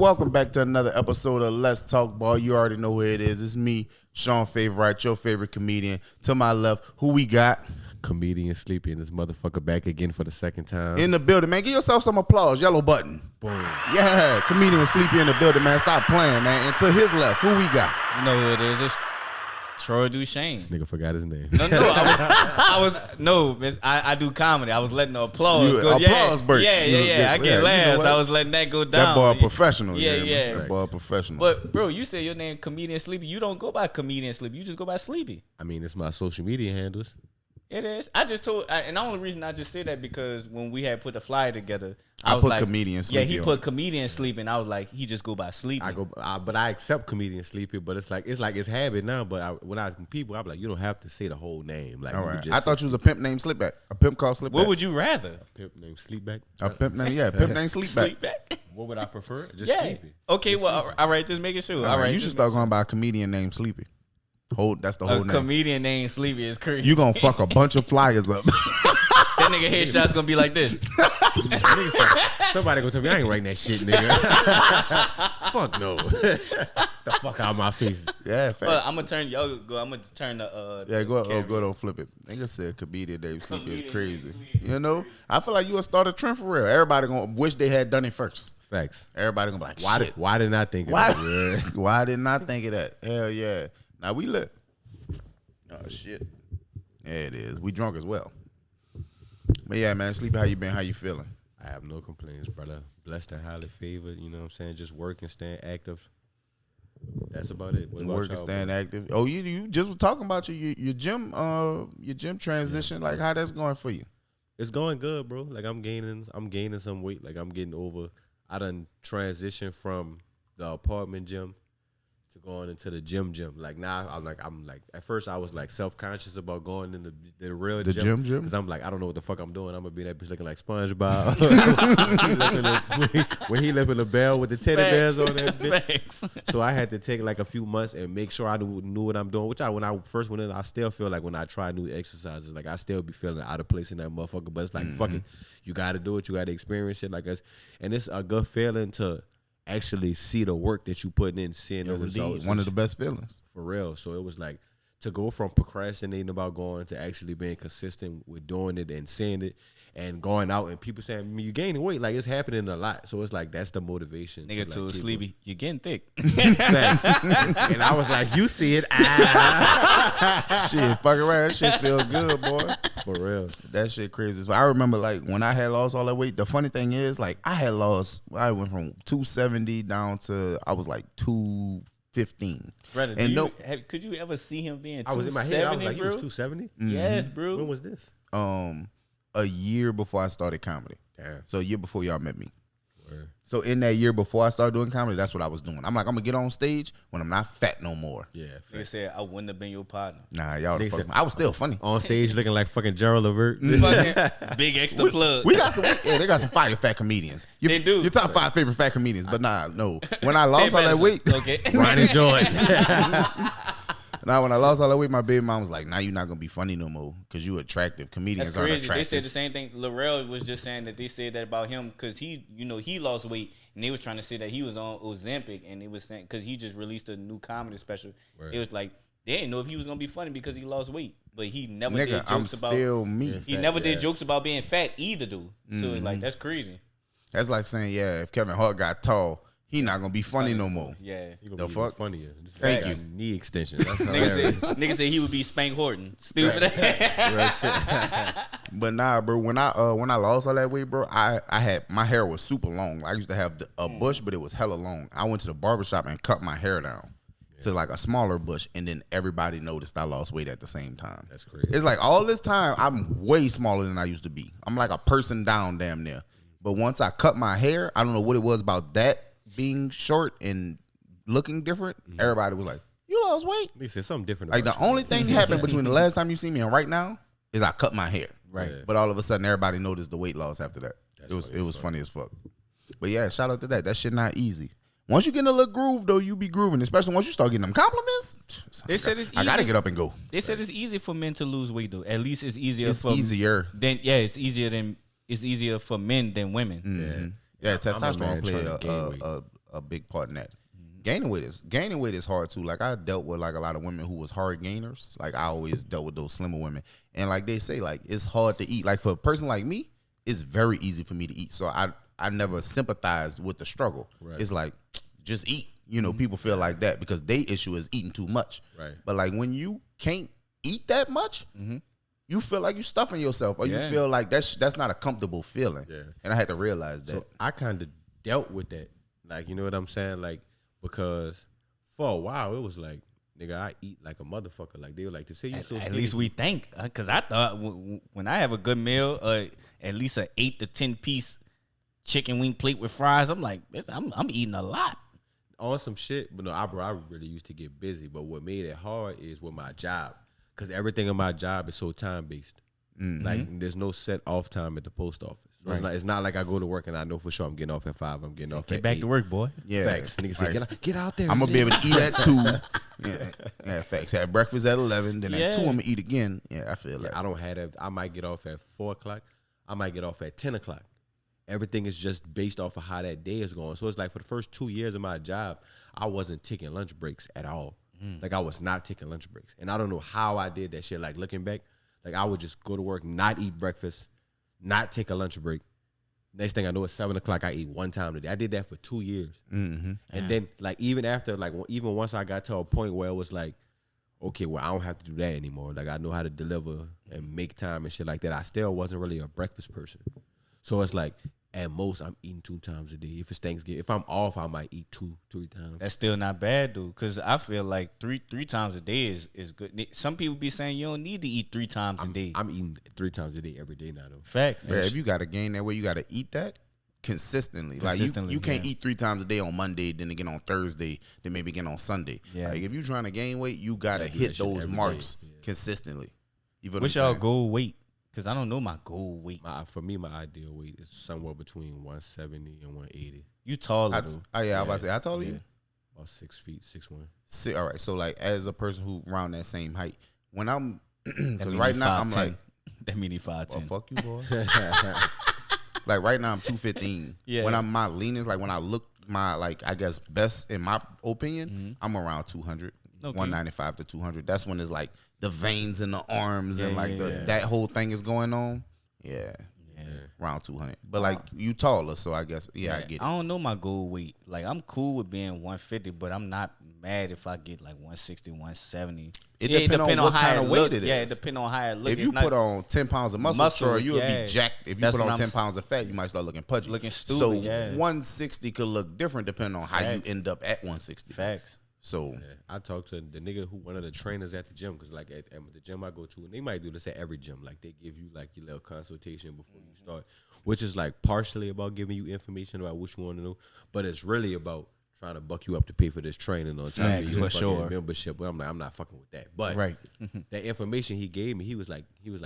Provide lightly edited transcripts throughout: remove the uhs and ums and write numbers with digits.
Welcome back to another episode of Let's Talk Ball. You already know where it is. It's me, Sean Favorite, your favorite comedian. To my left, who we got? Comedian Sleepy and this motherfucker back again for the second time. In the building, man. Give yourself some applause. Yellow button. Boom. Yeah, Comedian Sleepy in the building, man. Stop playing, man. And to his left, who we got? You know who it is. It's Troy Duchesne. This nigga forgot his name. No, I do comedy. I was letting the applause go. Applause break. Yeah. I get laughs. I was letting that go down. That boy a professional. Yeah. That boy a professional. But, bro, you say your name Comedian Sleepy. You don't go by Comedian Sleepy. You just go by Sleepy. I mean, it's my social media handles. It is. I just told, and the only reason I just said that because when we had put the flyer together, I was put like, Comedian Sleepy. Yeah, he put Comedian Sleepy, and I was like, he just go by Sleepy. But I accept Comedian Sleepy, but it's like it's habit now. But when people, I'm like, you don't have to say the whole name. Like, all right. I thought you was a pimp named Slipback. A pimp called Slipback. What would you rather? A pimp named Sleepback. A pimp named Sleepback. Sleepback. What would I prefer? Just Sleepy. Okay, well, all right, just making sure. All right, you should start going by a comedian named Sleepy. That's the whole name. A comedian named Sleepy is crazy. You gonna fuck a bunch of flyers up. That nigga headshot's gonna be like this. Somebody gonna tell me I ain't writing that shit, nigga. Fuck no. The fuck out of my face. Yeah, facts. Well, I'm gonna turn the go flip it. Nigga said comedian named Sleepy is crazy. You know, I feel like you would start a trend for real. Everybody gonna wish they had done it first. Facts. Everybody gonna be like, shit. Why didn't I think of that? Why didn't I think of that? Hell yeah. Now we lit. Oh shit. Yeah, it is. We drunk as well. But yeah, man, Sleepy, how you been? How you feeling? I have no complaints, brother. Blessed and highly favored. You know what I'm saying? Just working, staying active. That's about it. Working, staying active. Oh, you just was talking about your gym transition. Like how that's going for you? It's going good, bro. Like I'm gaining some weight. Like I'm getting over. I done transitioned from the apartment gym to going into the gym. Like now I'm like at first I was like self-conscious about going in the real gym because I'm like I don't know what the fuck I'm doing. I'm gonna be in that bitch looking like SpongeBob when he lifting the bell with the teddy bears on that bitch. So I had to take like a few months and make sure I knew what I'm doing. Which when I first went in, I still feel like when I try new exercises, like I still be feeling out of place in that motherfucker. But it's like fuck it, you got to do it. You got to experience it like us, and it's a good feeling to actually see the work that you putting in, seeing the results. One of the best feelings. For real. So it was like to go from procrastinating about going to actually being consistent with doing it and seeing it and going out and people saying, you gaining weight. Like it's happening a lot. So it's like that's the motivation. Nigga to like, Sleepy, you getting thick. And I was like, you see it. Shit, fuck around. That shit feel good, boy. For real. That shit crazy. So I remember like when I had lost all that weight, the funny thing is like I went from 270 down to I was like 215. Brother, could you ever see him being 270, I was in my head, I was like, bro? You was 270? Yes, bro. When was this? A year before I started comedy. Damn. So a year before y'all met me. Word. So in that year before I started doing comedy, that's what I was doing. I'm like, I'm gonna get on stage when I'm not fat no more. Yeah. They said I wouldn't have been your partner. Nah, y'all the fuck. I was still funny. On stage looking like fucking Gerald Levert. Fucking big extra plug. We got some. Yeah, they got some fire fat comedians. They do. Your top 5 favorite fat comedians, but no. When I lost all that weight, okay. Ronnie Jordan. Now, when I lost all that weight, my baby mom was like, "Now you're not gonna be funny no more because you attractive. Comedians aren't attractive." They said the same thing. Larrell was just saying that they said that about him because he lost weight and they was trying to say that he was on Ozempic and they was saying because he just released a new comedy special. Word. It was like they didn't know if he was gonna be funny because he lost weight, but he never did jokes I'm about. Still me. He never did jokes about being fat either, dude. So it's like that's crazy. That's like saying, if Kevin Hart got tall, he not gonna be funny no more. Yeah, he gonna be funnier. Thank you. Knee extension. That's hilarious. Nigga said he would be Spank Horton. Stupid. Real shit. But nah, bro. When I lost all that weight, bro, I had my hair was super long. I used to have a bush, but it was hella long. I went to the barbershop and cut my hair down to like a smaller bush, and then everybody noticed I lost weight at the same time. That's crazy. It's like all this time I'm way smaller than I used to be. I'm like a person down damn near. But once I cut my hair, I don't know what it was about that being short and looking different. Everybody was like, "You lost weight." They said something different. Like the only thing happened between the last time you see me and right now is I cut my hair. Right. But all of a sudden, everybody noticed the weight loss after that. It was funny as fuck. But yeah, shout out to that. That shit not easy. Once you get in a little groove, though, you be grooving. Especially once you start getting them compliments. They said it's easy. I gotta get up and go. They said it's easy for men to lose weight, though. At least it's easier. It's easier. It's easier for men than women. Mm-hmm. Yeah, testosterone play a big part in that. Gaining weight is hard too. Like I dealt with like a lot of women who was hard gainers. Like I always dealt with those slimmer women, and like they say, like it's hard to eat. Like for a person like me, it's very easy for me to eat. So I never sympathized with the struggle. Right. It's like just eat. You know, people feel like that because their issue is eating too much. Right. But like when you can't eat that much, you feel like you're stuffing yourself, or you feel like that's not a comfortable feeling. Yeah. And I had to realize that. So I kind of dealt with that. Like, you know what I'm saying? Like, because for a while it was like, nigga, I eat like a motherfucker. Like they were like, to say you so skinny. At least we think, because I thought when I have a good meal, at least an 8 to 10 piece chicken wing plate with fries, I'm like, I'm eating a lot. On some shit, but no, I really used to get busy. But what made it hard is with my job, because everything in my job is so time based. Like there's no set off time at the post office. So it's not like I go to work and I know for sure I'm getting off at 5. I'm getting off at 8. Get back to work, boy. Yeah, facts. Niggas say get out there. I'm gonna be able to eat at 2. Yeah, facts. Have breakfast at 11. Then at 2 I'm gonna eat again. Yeah, I feel like I don't have that. I might get off at 4 o'clock. I might get off at 10 o'clock. Everything is just based off of how that day is going. So it's like for the first 2 years of my job, I wasn't taking lunch breaks at all. Like I was not taking lunch breaks. And I don't know how I did that shit. Like looking back, like I would just go to work, not eat breakfast, not take a lunch break. Next thing I know, at 7 o'clock, I eat one time a day. I did that for 2 years. And then like even after, like even once I got to a point where it was like, okay, well, I don't have to do that anymore. Like I know how to deliver and make time and shit like that. I still wasn't really a breakfast person. So it's like, at most, I'm eating 2 times a day. If it's Thanksgiving, if I'm off, I might eat 2-3 times. That's still not bad, dude. Because I feel like three times a day is good. Some people be saying you don't need to eat 3 times a day. I'm eating 3 times a day every day now, though. Facts. Yeah, if you got to gain that way, you got to eat that consistently. Like you can't eat 3 times a day on Monday, then again on Thursday, then maybe again on Sunday. Yeah. Like if you're trying to gain weight, you got to hit those marks consistently. What's y'all goal weight? Because I don't know my goal weight. For me, my ideal weight is somewhere between 170 and 180. You taller, I was about to say, how tall are you? About 6 feet, 6'1". All right, so like as a person who around that same height, when I'm, because right now I'm like, that means 5'10". Well, fuck you, boy. Like right now I'm 215. Yeah. When I'm my leanest, like when I look my like I guess best in my opinion, I'm around 200. Okay. 195 to 200. That's when it's like the veins in the arms and like that whole thing is going on. Yeah. Around 200. But like you taller, so I guess I get it. I don't know my goal weight. Like I'm cool with being 150, but I'm not mad if I get like 160, 170. It depends on what kind of weight it is. Yeah, it depends on how it looks. If you put on 10 pounds of muscle, sure, you'll be jacked. If you put on 10 pounds of fat, you might start looking pudgy. Looking stupid. So 160 could look different depending on how you end up at 160. Facts. So I talked to the nigga who one of the trainers at the gym, because like at the gym I go to, and they might do this at every gym. Like they give you like your little consultation before you start, which is like partially about giving you information about what you want to know, but it's really about trying to buck you up to pay for this training on time for sure membership. But I'm like, I'm not fucking with that. But that information he gave me, he was like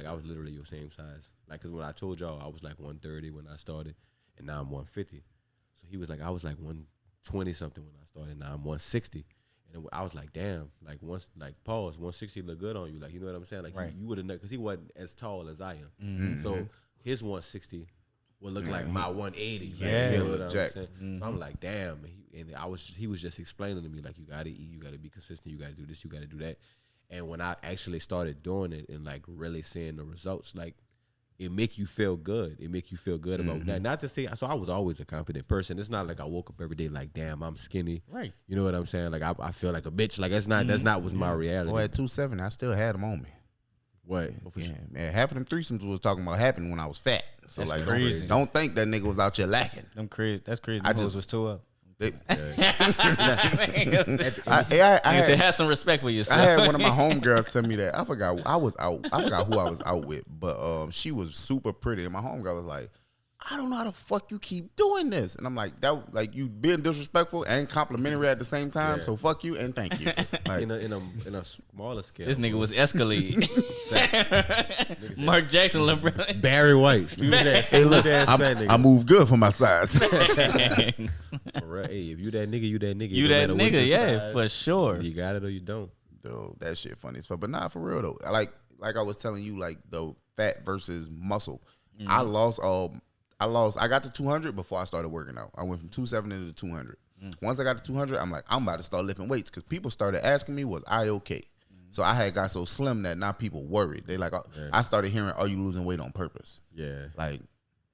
I was literally your same size. Like, cause when I told y'all I was like 130 when I started, and now I'm 150. So he was like, I was like 120 something when I started, now I'm 160. And I was like, damn, like once, like pause, 160 look good on you, like you know what I'm saying, like you would have, because he wasn't as tall as I am, so his 160 would look like my 180. You know what I'm saying? So I'm like, damn, and he was just explaining to me like, you gotta eat, you gotta be consistent, you gotta do this, you gotta do that. And when I actually started doing it and like really seeing the results, like it make you feel good. It make you feel good about that. Not to say, so I was always a confident person. It's not like I woke up every day like, damn, I'm skinny. Right. You know what I'm saying? Like I feel like a bitch. Like that's not what's my reality. Well, at 270, I still had them on me. What? Man, half of them threesomes was talking about happening when I was fat. So that's like, crazy. Don't think that nigga was out here lacking. That's crazy. I just was too up. I have some respect for yourself. I had one of my homegirls tell me that. I forgot who I was out with, but she was super pretty, and my homegirl was like, I don't know how the fuck you keep doing this. And I'm like, that like you being disrespectful and complimentary at the same time. Yeah. So fuck you and thank you. Like, in a smaller scale. This nigga was escalating. Mark Jackson, LeBron. Barry White. Hey, look, I move good for my size. For real. Hey, if you that nigga, you that nigga. You that nigga, yeah, size, for sure. You got it or you don't. Dude, that shit funny as fuck. But nah, for real though. Like I was telling you, like the fat versus muscle. I got to 200 before I started working out. I went from 270 to 200. Once I got to 200, I'm like, I'm about to start lifting weights because people started asking me, was I okay? So I had got so slim that now people worried. They like, I started hearing, are you losing weight on purpose? Yeah. Like,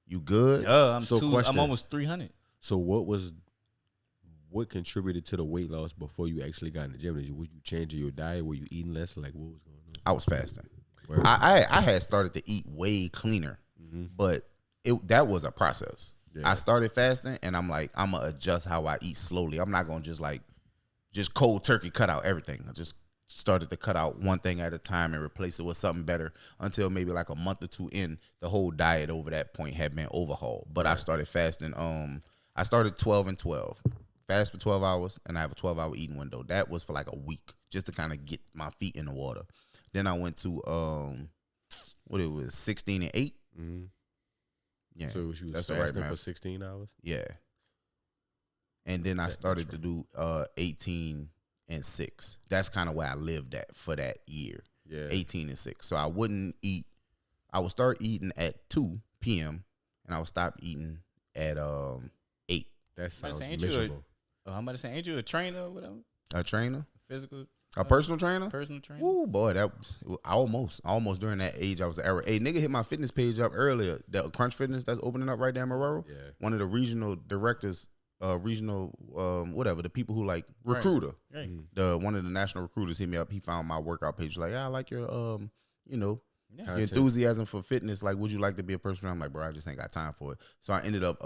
you good? I'm almost 300. So what contributed to the weight loss before you actually got in the gym? Were you changing your diet? Were you eating less? Like, what was going on? I was fasting. I had started to eat way cleaner, but that was a process. Yeah. I started fasting, and I'm like, I'm gonna adjust how I eat slowly. I'm not gonna just cold turkey cut out everything. I just started to cut out one thing at a time and replace it with something better until maybe like a month or two in, the whole diet over that point had been overhauled. But I started fasting. I started 12 and 12. Fast for 12 hours, and I have a 12-hour eating window. That was for like a week, just to kind of get my feet in the water. Then I went to 16 and 8. Mm-hmm. Yeah, so you was fasting for 16 hours. Yeah, and then I started to do 18 and 6. That's kind of where I lived at for that year. Yeah, 18 and 6. So I wouldn't eat. I would start eating at 2 p.m. and I would stop eating at 8. That sounds miserable. I'm about to say, ain't you a trainer or whatever? A trainer? Physical? A personal trainer? Personal trainer? Ooh, boy, almost during that age, I was an error. Hey, nigga hit my fitness page up earlier. That Crunch Fitness that's opening up right there in Marrero. Yeah. One of the regional directors, whatever, the people who like recruiter. Right. One of the national recruiters hit me up. He found my workout page. Like, I like your, your enthusiasm for fitness. Like, would you like to be a personal trainer? I'm like, bro, I just ain't got time for it. So I ended up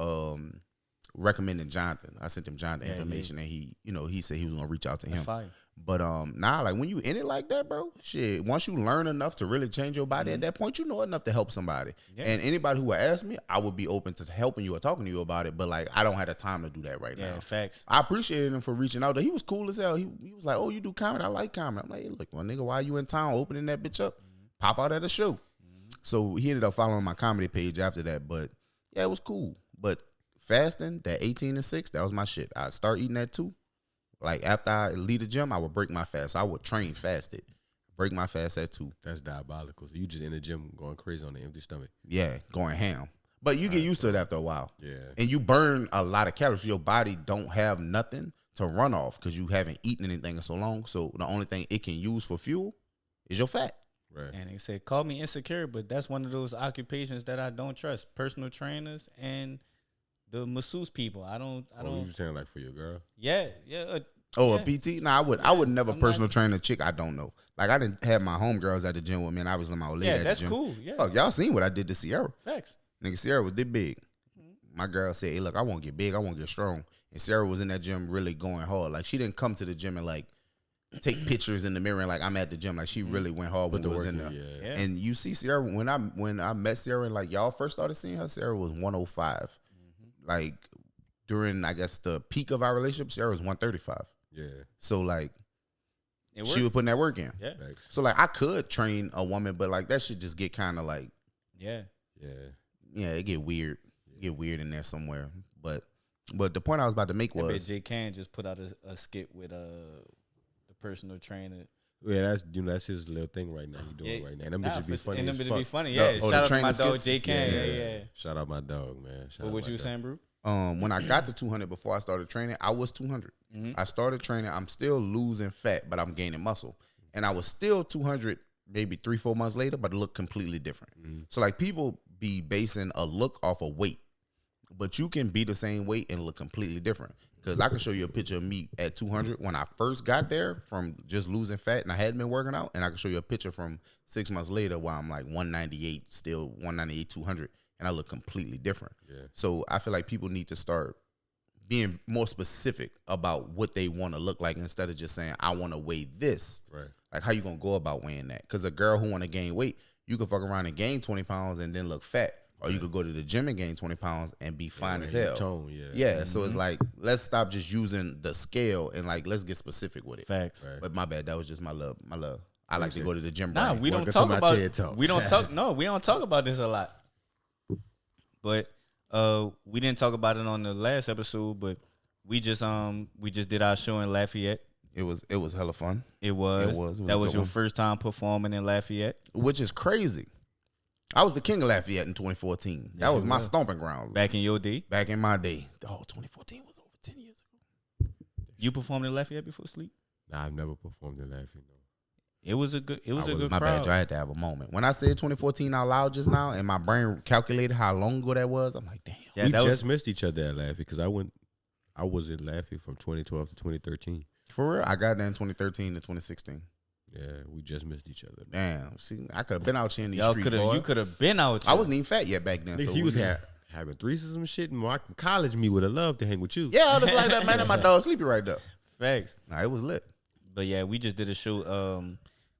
recommending Jonathan. I sent him Jonathan information, and he said he was gonna reach out to him. Fire. But like when you in it like that, bro, shit. Once you learn enough to really change your body, at that point, you know enough to help somebody. Yeah. And anybody who would ask me, I would be open to helping you or talking to you about it. But like, I don't have the time to do that right now. Yeah, facts. I appreciated him for reaching out. He was cool as hell. He was like, "Oh, you do comedy? I like comedy." I'm like, hey, "Look, well, nigga, why you in town opening that bitch up? Pop out at a show." So he ended up following my comedy page after that. But yeah, it was cool. But fasting, that 18 and 6, that was my shit. I start eating that 2. Like, after I leave the gym, I would break my fast. I would train fasted, break my fast at 2. That's diabolical. So you just in the gym going crazy on the empty stomach. Yeah, going ham. But you get used to it after a while. Yeah. And you burn a lot of calories. Your body don't have nothing to run off because you haven't eaten anything in so long. So the only thing it can use for fuel is your fat. Right. And they said, call me insecure, but that's one of those occupations that I don't trust. Personal trainers and the masseuse people. I don't. You saying like for your girl? Yeah. A PT? Nah, I would never personal train a chick I don't know. Like, I didn't have my homegirls at the gym with me, and I was in my old lady at the gym. Cool. Yeah, fuck, y'all seen what I did to Sierra? Facts. Nigga, Sierra was this big. My girl said, hey, look, I want to get big. I want to get strong. And Sierra was in that gym really going hard. Like, she didn't come to the gym and like take pictures in the mirror and like I'm at the gym. Like, she really went hard when it was in there. Yeah. And you see Sierra, when I met Sierra and like y'all first started seeing her, Sierra was 105. Like, during, I guess, the peak of our relationship, Sierra was 135. Yeah. So, like, she was putting that work in. Yeah. So, like, I could train a woman, but, like, that should just get kind of, like. Yeah. Yeah, it get weird. Get weird in there somewhere. But the point I was about to make was. Jay Can just put out a skit with the personal trainer. Yeah, that's his little thing right now. He doing right now. And them bitches be funny. And them bitches be funny. Yeah. Shout out to my dog Jay Can. Yeah. Shout out my dog, man. What you saying, bro? When I got to 200 before I started training, I was 200. I started training. I'm still losing fat, but I'm gaining muscle. And I was still 200 maybe 3-4 months later, but it looked completely different. So, like, people be basing a look off of weight, but you can be the same weight and look completely different. Because I can show you a picture of me at 200 when I first got there from just losing fat and I hadn't been working out. And I can show you a picture from 6 months later while I'm like 198, still 198, 200. And I look completely different. Yeah. So I feel like people need to start being more specific about what they want to look like instead of just saying, I want to weigh this. Right. Like, how you going to go about weighing that? Because a girl who want to gain weight, you can fuck around and gain 20 pounds and then look fat. Or you could go to the gym and gain 20 pounds and be fine as hell. Tone, yeah. So it's like, let's stop just using the scale and like, let's get specific with it. Facts. Right. But my bad, that was just my love. I like to go to the gym. Nah, we don't talk about. We don't talk. No, we don't talk about this a lot. But we didn't talk about it on the last episode. But we just did our show in Lafayette. It was hella fun. It was that was your first time performing in Lafayette, which is crazy. I was the king of Lafayette in 2014. That was my stomping ground. Back in your day? Back in my day. Oh, 2014 was over 10 years ago. You performed in Lafayette before sleep? Nah, I've never performed in Lafayette. No. It was a good My crowd. bad, I had to have a moment. When I said 2014 out loud just now, and my brain calculated how long ago that was, I'm like, damn. Yeah, We just missed each other at Lafayette because I was in Lafayette from 2012 to 2013. For real, I got there in 2013 to 2016. Yeah, we just missed each other. Damn, see, I could have been out here in these Y'all streets, you could have been out here. I wasn't even fat yet back then. So He was having threesomes and shit. And my college me would have loved to hang with you. Yeah, I look like that, man. And my dog Sleepy right there. Facts. Nah, it was lit. But yeah, we just did a show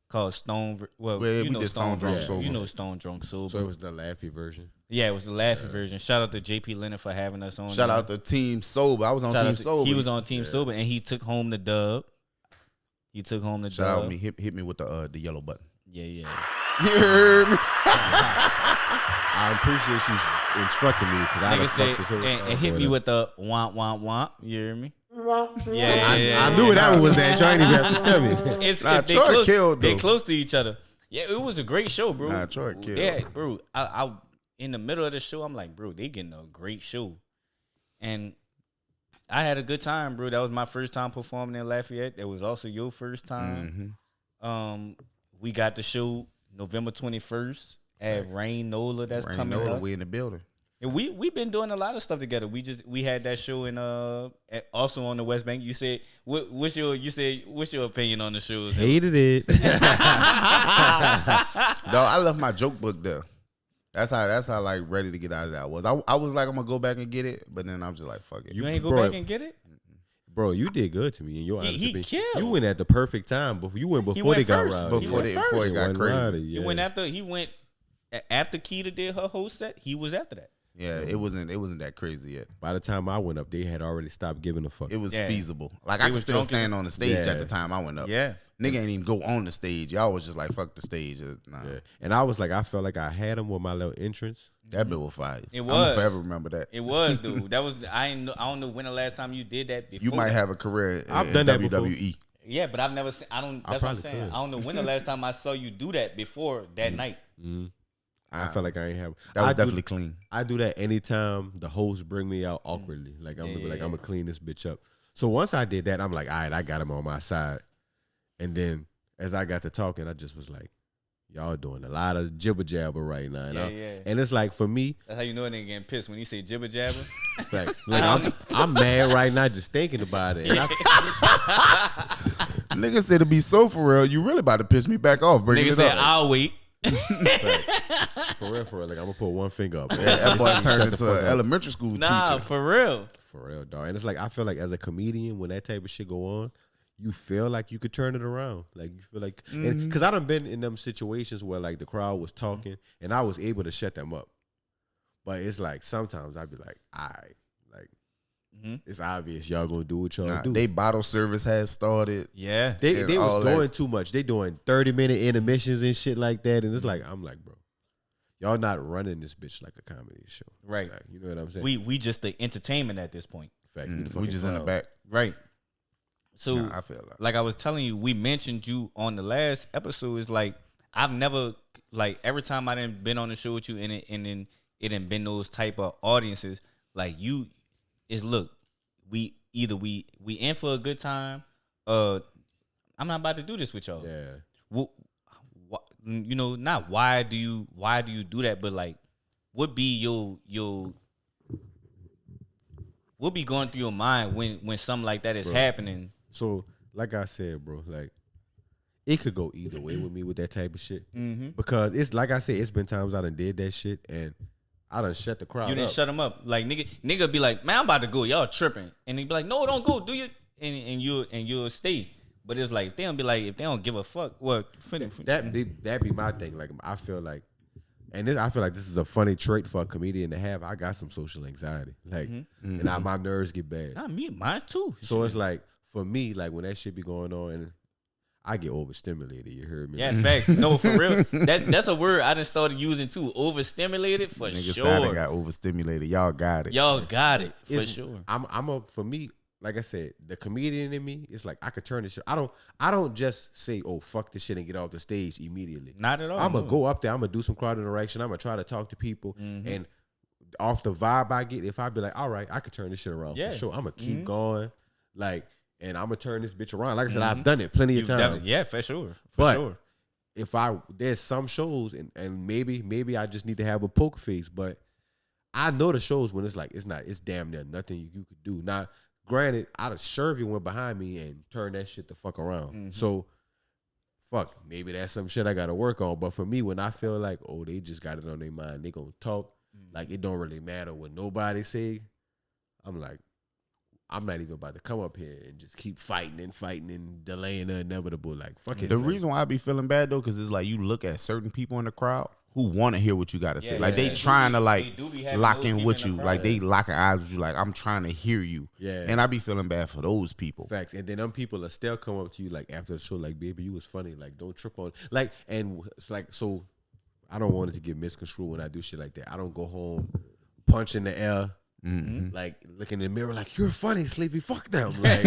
called Stone. Well, Yeah, you we know did Stone Drunk Stone Sober. Sober. You know Stone Drunk Sober. So it was the Lafayette version. Yeah, it was the Laughing version. Shout out to JP Leonard for having us on. Shout out to Team Sober. I was on Team Sober. He was on Team Sober, and he took home the dub. Shout out me. Hit me with the yellow button. Yeah. You heard me? I appreciate you instructing me because I Nigga said, this whole and hit me with the womp womp womp. You hear me? Yeah. I knew what that one was that. You ain't even have to tell me. Troy killed, though. They close to each other. Yeah, it was a great show, bro. Nah, Troy killed. Yeah, bro. I in the middle of the show, I'm like, bro, they getting a great show, and I had a good time, bro. That was my first time performing in Lafayette. That was also your first time. Mm-hmm. We got the show November 21st at Rain Nola. That's coming up. We in the building. And we been doing a lot of stuff together. We had that show in also on the West Bank. You said what's your opinion on the shows? Hated it. Dog, I left my joke book there. That's how like ready to get out of that was. I was like, I'm gonna go back and get it, but then I'm just like, fuck it. You ain't go back and get it? Bro, you did good to me. And your he killed. You went at the perfect time. You went before they got rowdy. Before it got crazy. He went after Keita did her whole set. He was after that. Yeah, it wasn't that crazy yet. By the time I went up, they had already stopped giving a fuck. It was feasible. Like I could still stand on the stage at the time I went up. Yeah. Nigga ain't even go on the stage. Y'all was just like, fuck the stage. Nah. Yeah. And I was like, I felt like I had him with my little entrance. That bit was fire. It was. I'm gonna forever remember that. It was, dude. That was I don't know when the last time you did that before. You might have a career I've in done that WWE. before. Yeah, but I've never seen. That's what I'm saying. Could. I don't know when the last time I saw you do that before that night. Mm-hmm. I felt like I ain't have. That was definitely clean. I do that anytime the hosts bring me out awkwardly. Like I'm gonna be like, I'm gonna clean this bitch up. So once I did that, I'm like, all right, I got him on my side. And then as I got to talking, I just was like, y'all doing a lot of jibber jabber right now. And it's like for me, that's how you know a nigga getting pissed when you say jibber jabber. Facts. Like I'm mad right now just thinking about it. And nigga said to be so for real, you really about to piss me back off. Nigga said, I'll wait. For real. Like I'm gonna put one finger up. That boy turned into an elementary school teacher. For real. For real, dog. And it's like I feel like as a comedian, when that type of shit go on, you feel like you could turn it around. Like you feel like, because I done been in them situations where like the crowd was talking and I was able to shut them up. But it's like sometimes I'd be like, all right, like it's obvious y'all gonna do what y'all do. They bottle service has started. Yeah, they was doing too much. They doing 30-minute intermissions and shit like that. And it's like I'm like, bro, y'all not running this bitch like a comedy show, right? Like, you know what I'm saying? We just the entertainment at this point. Fact, we just in the back, right? So I feel like I was telling you, we mentioned you on the last episode. Is like I've never like every time I done been on the show with you and then it done been those type of audiences. Like you is look, we in for a good time. I'm not about to do this with y'all. Yeah. You know, not why do you do that, but like what be your what be going through your mind when something like that is happening? So, like I said, bro, like it could go either way with me with that type of shit. Because it's like I said, it's been times I done did that shit and I done shut the crowd up. You didn't shut them up. Like nigga be like, man, I'm about to go. Y'all tripping. And he be like, no, don't go. Do you? And you'll stay. But it's like they don't be like if they don't give a fuck. Well, that be my thing. Like I feel like, I feel like this is a funny trait for a comedian to have. I got some social anxiety, like, and my nerves get bad. Not me, mine too. So it's like for me, like when that shit be going on, and I get overstimulated. You heard me? Yeah, facts. No, for real. That's a word I done started using too. Overstimulated for Nigga sure. got overstimulated. Y'all got it. Y'all got it for sure. For me, like I said, the comedian in me, it's like I could turn this shit. I don't just say, oh, fuck this shit and get off the stage immediately. Not at all. I'm gonna go up there, I'm gonna do some crowd interaction, I'm gonna try to talk to people, and off the vibe I get, if I be like, all right, I could turn this shit around for sure. I'm gonna keep going. Like, and I'm gonna turn this bitch around. Like I said, I've done it plenty of times. Yeah, for sure. If there's some shows and maybe I just need to have a poker face, but I know the shows when it's damn near nothing you could do. Now, granted, I'd have sure if you went behind me and turned that shit the fuck around. So fuck, maybe that's some shit I gotta work on. But for me, when I feel like, oh, they just got it on their mind, they gonna talk, like it don't really matter what nobody say, I'm like, I'm not even about to come up here and just keep fighting and delaying the inevitable. Like, fuck it. The reason why I be feeling bad though, because it's like you look at certain people in the crowd who want to hear what you got to say. Like they trying to like lock in with you. Like they locking eyes with you. Like I'm trying to hear you. Yeah. And I be feeling bad for those people. Facts. And then them people will still come up to you like after the show, like, baby, you was funny. Like, don't trip on. Like, and it's like, so I don't want it to get misconstrued when I do shit like that. I don't go home, punch in the air. Like look in the mirror like you're funny, Sleepy. Fuck them. Like,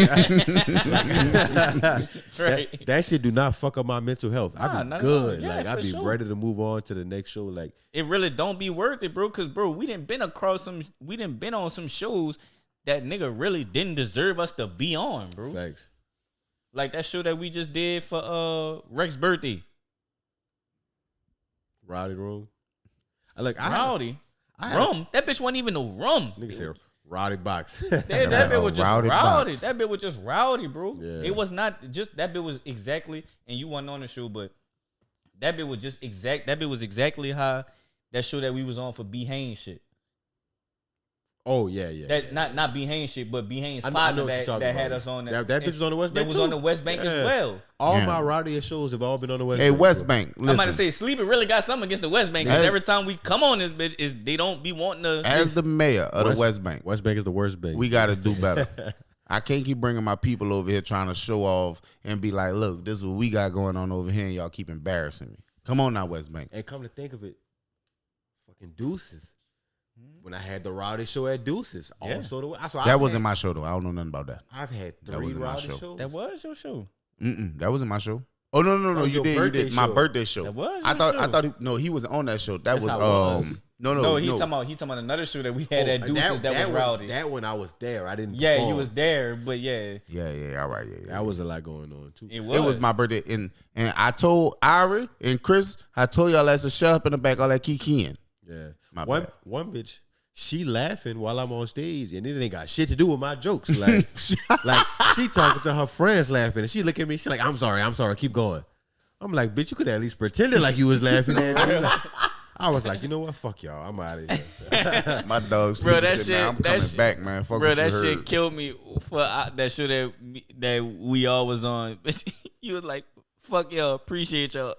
that shit do not fuck up my mental health. I be good. Yeah, like I be ready to move on to the next show. Like it really don't be worth it, bro. Cause bro, we didn't been on some shows that nigga really didn't deserve us to be on, bro. Facts. Like that show that we just did for Rex's birthday. Rowdy room. Rowdy. Rum? That bitch wasn't even no rum. Nigga said rowdy box. that bitch was just rowdy. That bitch was just rowdy, bro. Yeah. It was not just that bitch was exactly, and you wasn't on the show, but that bitch was just that bitch was exactly how that show that we was on for B. Haynes shit. Oh yeah. That not B. Haynes shit, but B. Haynes partner that had us on that bitch was on the West Bank. That was on the West Bank as well. All my rowdy shows have all been on the West Bank. Hey, West Bank. Listen. I'm about to say Sleepy really got something against the West Bank because every time we come on this bitch, they don't be wanting to. As the mayor of the West Bank. West Bank is the worst bank. We got to do better. I can't keep bringing my people over here trying to show off and be like, look, this is what we got going on over here and y'all keep embarrassing me. Come on now, West Bank. And come to think of it, fucking Deuces. When I had the rowdy show at Deuces, also that wasn't my show though. I don't know nothing about that. I've had 3 rowdy shows. That was your show. That wasn't my show. Oh no! You did my birthday show. That was. I thought he was on that show. That was No. He talking about another show that we had at Deuces that was rowdy. That when I was there, I didn't. Yeah, you was there, but yeah. Yeah. All right, yeah. That was a lot going on too. It was my birthday, and I told Ari and Chris, I told y'all to shut up in the back, all that kikiing. Yeah, one bitch. She laughing while I'm on stage, and it ain't got shit to do with my jokes. Like, like she talking to her friends laughing, and she look at me. She like, I'm sorry, keep going. I'm like, bitch, you could at least pretend like you was laughing at me. Like, I was like, you know what? Fuck y'all. I'm out of here. My dog's bro, that shit, I'm coming back, man. Fuck bro, that shit killed me for that show that we all was on. You was like, fuck y'all, appreciate y'all.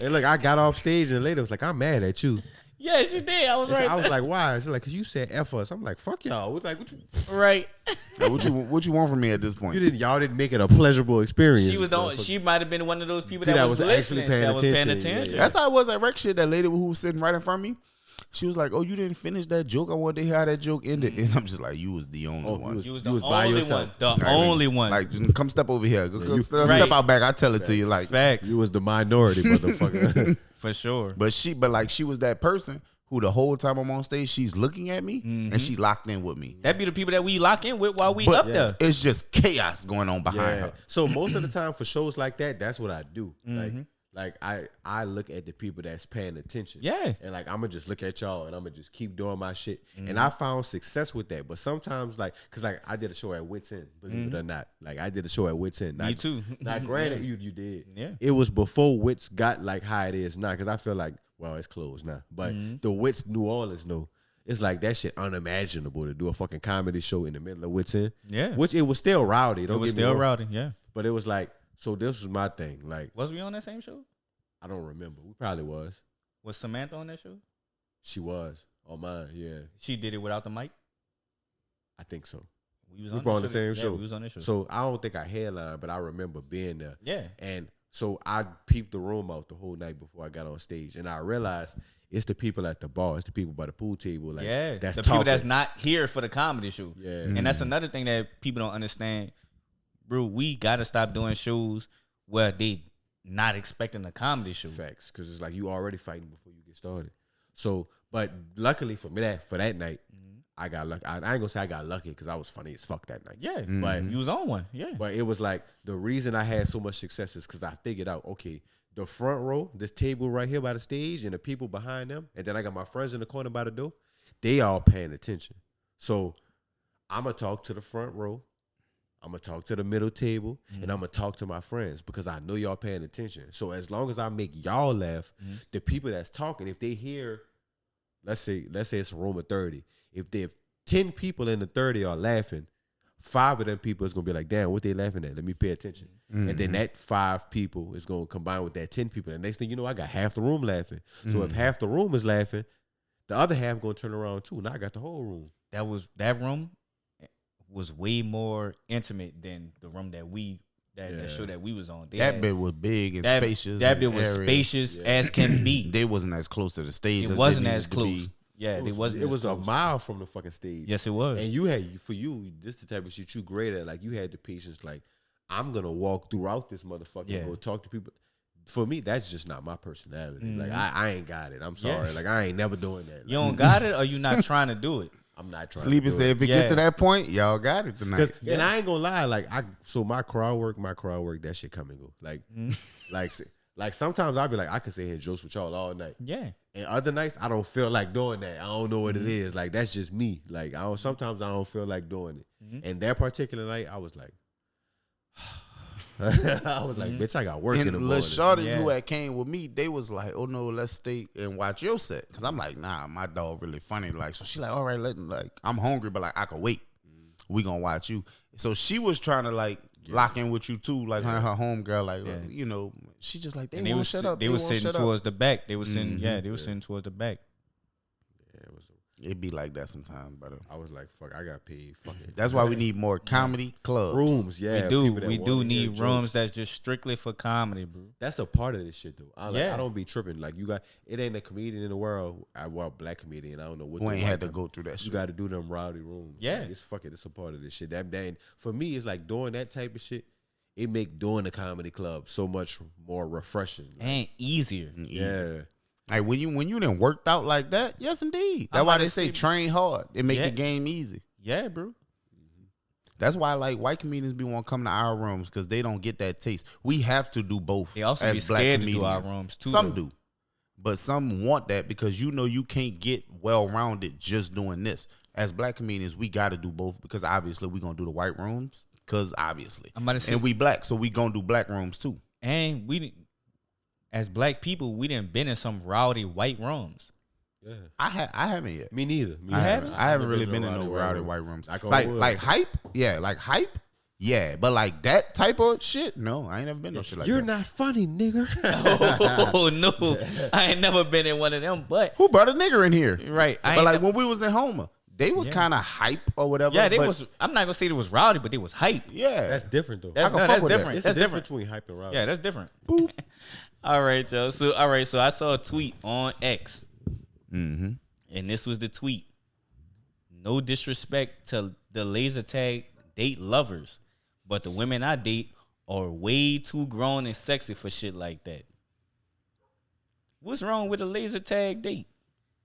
And look, I got off stage, and later was like, I'm mad at you. Yeah, she did. I was right. I was like, why? She's like, cause you said F us. I'm like, fuck y'all. Like, what you? Right. What you want from me at this point? Y'all didn't make it a pleasurable experience. She might have been one of those people that was listening, actually paying attention. Yeah. That's how it was at Rec shit. That lady who was sitting right in front of me, she was like, "Oh, you didn't finish that joke. I wanted to hear how that joke ended." And I'm just like, "You was the only one. You was the only one. The only one. Like, come step over here. Step out back. I tell it to you. Like, facts. You was the minority, motherfucker. For sure. But she was that person who the whole time I'm on stage, she's looking at me and she locked in with me. That be the people that we lock in with while we up there. It's just chaos going on behind her. So most of the time for shows like that, that's what I do. Like I look at the people that's paying attention. Yeah. And like I'm gonna just look at y'all and I'm gonna just keep doing my shit. And I found success with that. But sometimes cause like I did a show at Wits End, believe it or not. Like I did a show at Wits End. Me too. Now granted you did. Yeah. It was before Wits got like how it is now. Cause I feel like, well, it's closed now. But the Wits New Orleans it's like that shit unimaginable to do a fucking comedy show in the middle of Wits End. Yeah. Which it was still rowdy. It was still rowdy, yeah. But it was like, so this was my thing. Like, was we on that same show? I don't remember. We probably was. Was Samantha on that show? She was on mine. Yeah. She did it without the mic. I think so. We were on the same show. We was on this show. So I don't think I headlined, but I remember being there. Yeah. And so I peeped the room out the whole night before I got on stage, and I realized it's the people at the bar, it's the people by the pool table, like that's the talking. people that's not here for the comedy show. Yeah. And that's another thing that people don't understand, bro. We gotta stop doing shows where they not expecting a comedy show. Facts, because it's like you already fighting before you get started. So, but luckily for me, for that night, I got lucky. I ain't gonna say I got lucky because I was funny as fuck that night. Yeah, but you was on one. Yeah, but it was like the reason I had so much success is because I figured out, okay, the front row, this table right here by the stage, and the people behind them, and then I got my friends in the corner by the door. They all paying attention. So I'm gonna talk to the front row. I'm gonna talk to the middle table, and I'm gonna talk to my friends because I know y'all paying attention. So as long as I make y'all laugh, the people that's talking, if they hear, let's say it's a room of 30. If 10 people in the 30 are laughing, 5 of them people is gonna be like, damn, what they laughing at? Let me pay attention. And then that 5 people is gonna combine with that 10 people. And next thing you know, I got half the room laughing. So if half the room is laughing, the other half gonna turn around too. Now I got the whole room. That room was way more intimate than the room that show that we was on. That bit was big and spacious. That bit was spacious as can be. They wasn't as close to the stage. It wasn't as close. Yeah, it was a mile from the fucking stage. Yes, it was. And this the type of shit you great at. Like you had the patience. Like I'm gonna walk throughout this motherfucker and go talk to people. For me, that's just not my personality. Like I ain't got it. I'm sorry. Like I ain't never doing that. Like, you don't got it, or you not trying to do it. I'm not trying. Sleepy said, if it get to that point, y'all got it tonight. And I ain't gonna lie. Like my crowd work, that shit come and go. Like sometimes I'll be like, I can sit here and jokes with y'all all night. Yeah. And other nights I don't feel like doing that. I don't know what it is. Like that's just me. Like sometimes I don't feel like doing it. And that particular night, I was like, bitch, I got work in the morning. And the shorties who had came with me, they was like, oh no, let's stay and watch your set. Cause I'm like, nah, my dog really funny. Like, so she like, all right, I'm hungry, but like I can wait. We gonna watch you. So she was trying to like lock in with you too, like her homegirl, like you know, she just like they won't shut up. They were sitting towards the back. They were sitting, they were sitting towards the back. It be like that sometimes, brother. I was like, fuck, I got paid. Fuck it. That's why we need more comedy clubs. Rooms, yeah. We do need rooms that's just strictly for comedy, bro. That's a part of this shit, though. I don't be tripping. Like, it ain't a comedian in the world, black comedian, I don't know what. We ain't had to go through that shit. You got to do them rowdy rooms. Yeah. Like, it's a part of this shit. That for me, it's like doing that type of shit, it make doing a comedy club so much more refreshing. Like, and easier. Yeah. Like when you done worked out like that, yes indeed. That's why they say train hard. It make the game easy. Yeah, bro. That's why like white comedians be want to come to our rooms because they don't get that taste. We have to do both. They also be scared to do our rooms too. Some do, but some want that because you know you can't get well rounded just doing this. As black comedians, we got to do both because obviously we gonna do the white rooms because obviously, and we black, so we gonna do black rooms too. And as black people, we done been in some rowdy white rooms. Yeah, I haven't yet. Me neither. I haven't really been in no rowdy white rooms. Like hype, yeah, like hype, yeah. But like that type of shit, no, I ain't never been no shit like that. You're not funny, nigga. Oh no, I ain't never been in one of them. But who brought a nigger in here? Right. But like when we was in Homer, they was kind of hype or whatever. Yeah, they was. I'm not gonna say it was rowdy, but they was hype. Yeah, that's different though. That's different. That's different between hype and rowdy. Yeah, that's different. Boop. All right, Joe. So I saw a tweet on X, and this was the tweet. No disrespect to the laser tag date lovers, but the women I date are way too grown and sexy for shit like that. What's wrong with a laser tag date?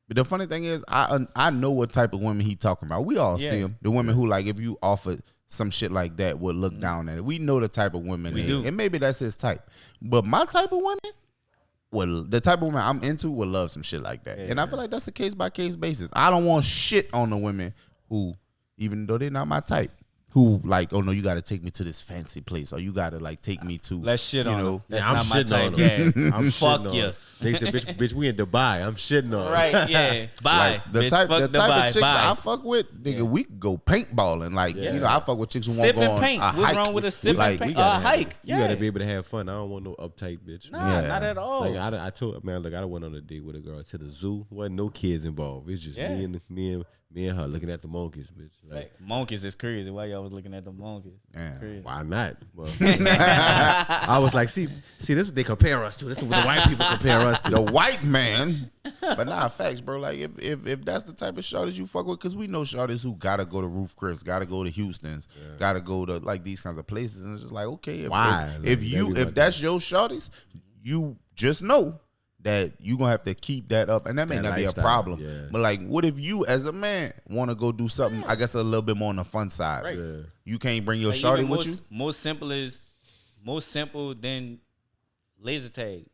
But the funny thing is, I know what type of women he talking about. We all see them. The women who like if you offered some shit like that would look down at it. We know the type of women we do. And maybe that's his type. But my type of women, the type of women I'm into would love some shit like that. Yeah, and I feel like that's a case by case basis. I don't want shit on the women who, even though they're not my type, who like, oh no, you got to take me to this fancy place, or you got to like take me to. Let's shit on them. That's I'm not my type. Yeah, I'm fuck you. They said, bitch, we in Dubai. I'm shitting on. Right? Yeah. Bye. Like, the type of chicks I fuck with, nigga, we could go paintballing. Like you know, I fuck with chicks who want to go on paint. What's wrong with a sipping paint? Hike. You gotta be able to have fun. I don't want no uptight bitch. Nah, not at all. Like I told man, look, I went on a date with a girl to the zoo. Wasn't no kids involved. It's just me and her looking at the monkeys, bitch. Like monkeys is crazy. Why y'all was looking at the monkeys? Why not? Well, I was like, see, this is what they compare us to. This is what the white people compare us to. The white man. But nah, facts, bro. Like if that's the type of shorties you fuck with, because we know shorties who gotta go to Roof Chris, gotta go to Houston's, gotta go to like these kinds of places, and it's just like, okay, if that's your shorties, you just know that you gonna have to keep that up, and that may That not be a lifestyle, problem. yeah. But like, what if you as a man want to go do something? I guess a little bit more on the fun side. Right. Yeah. You can't bring your Like, shorty even with you. More simple than laser tag.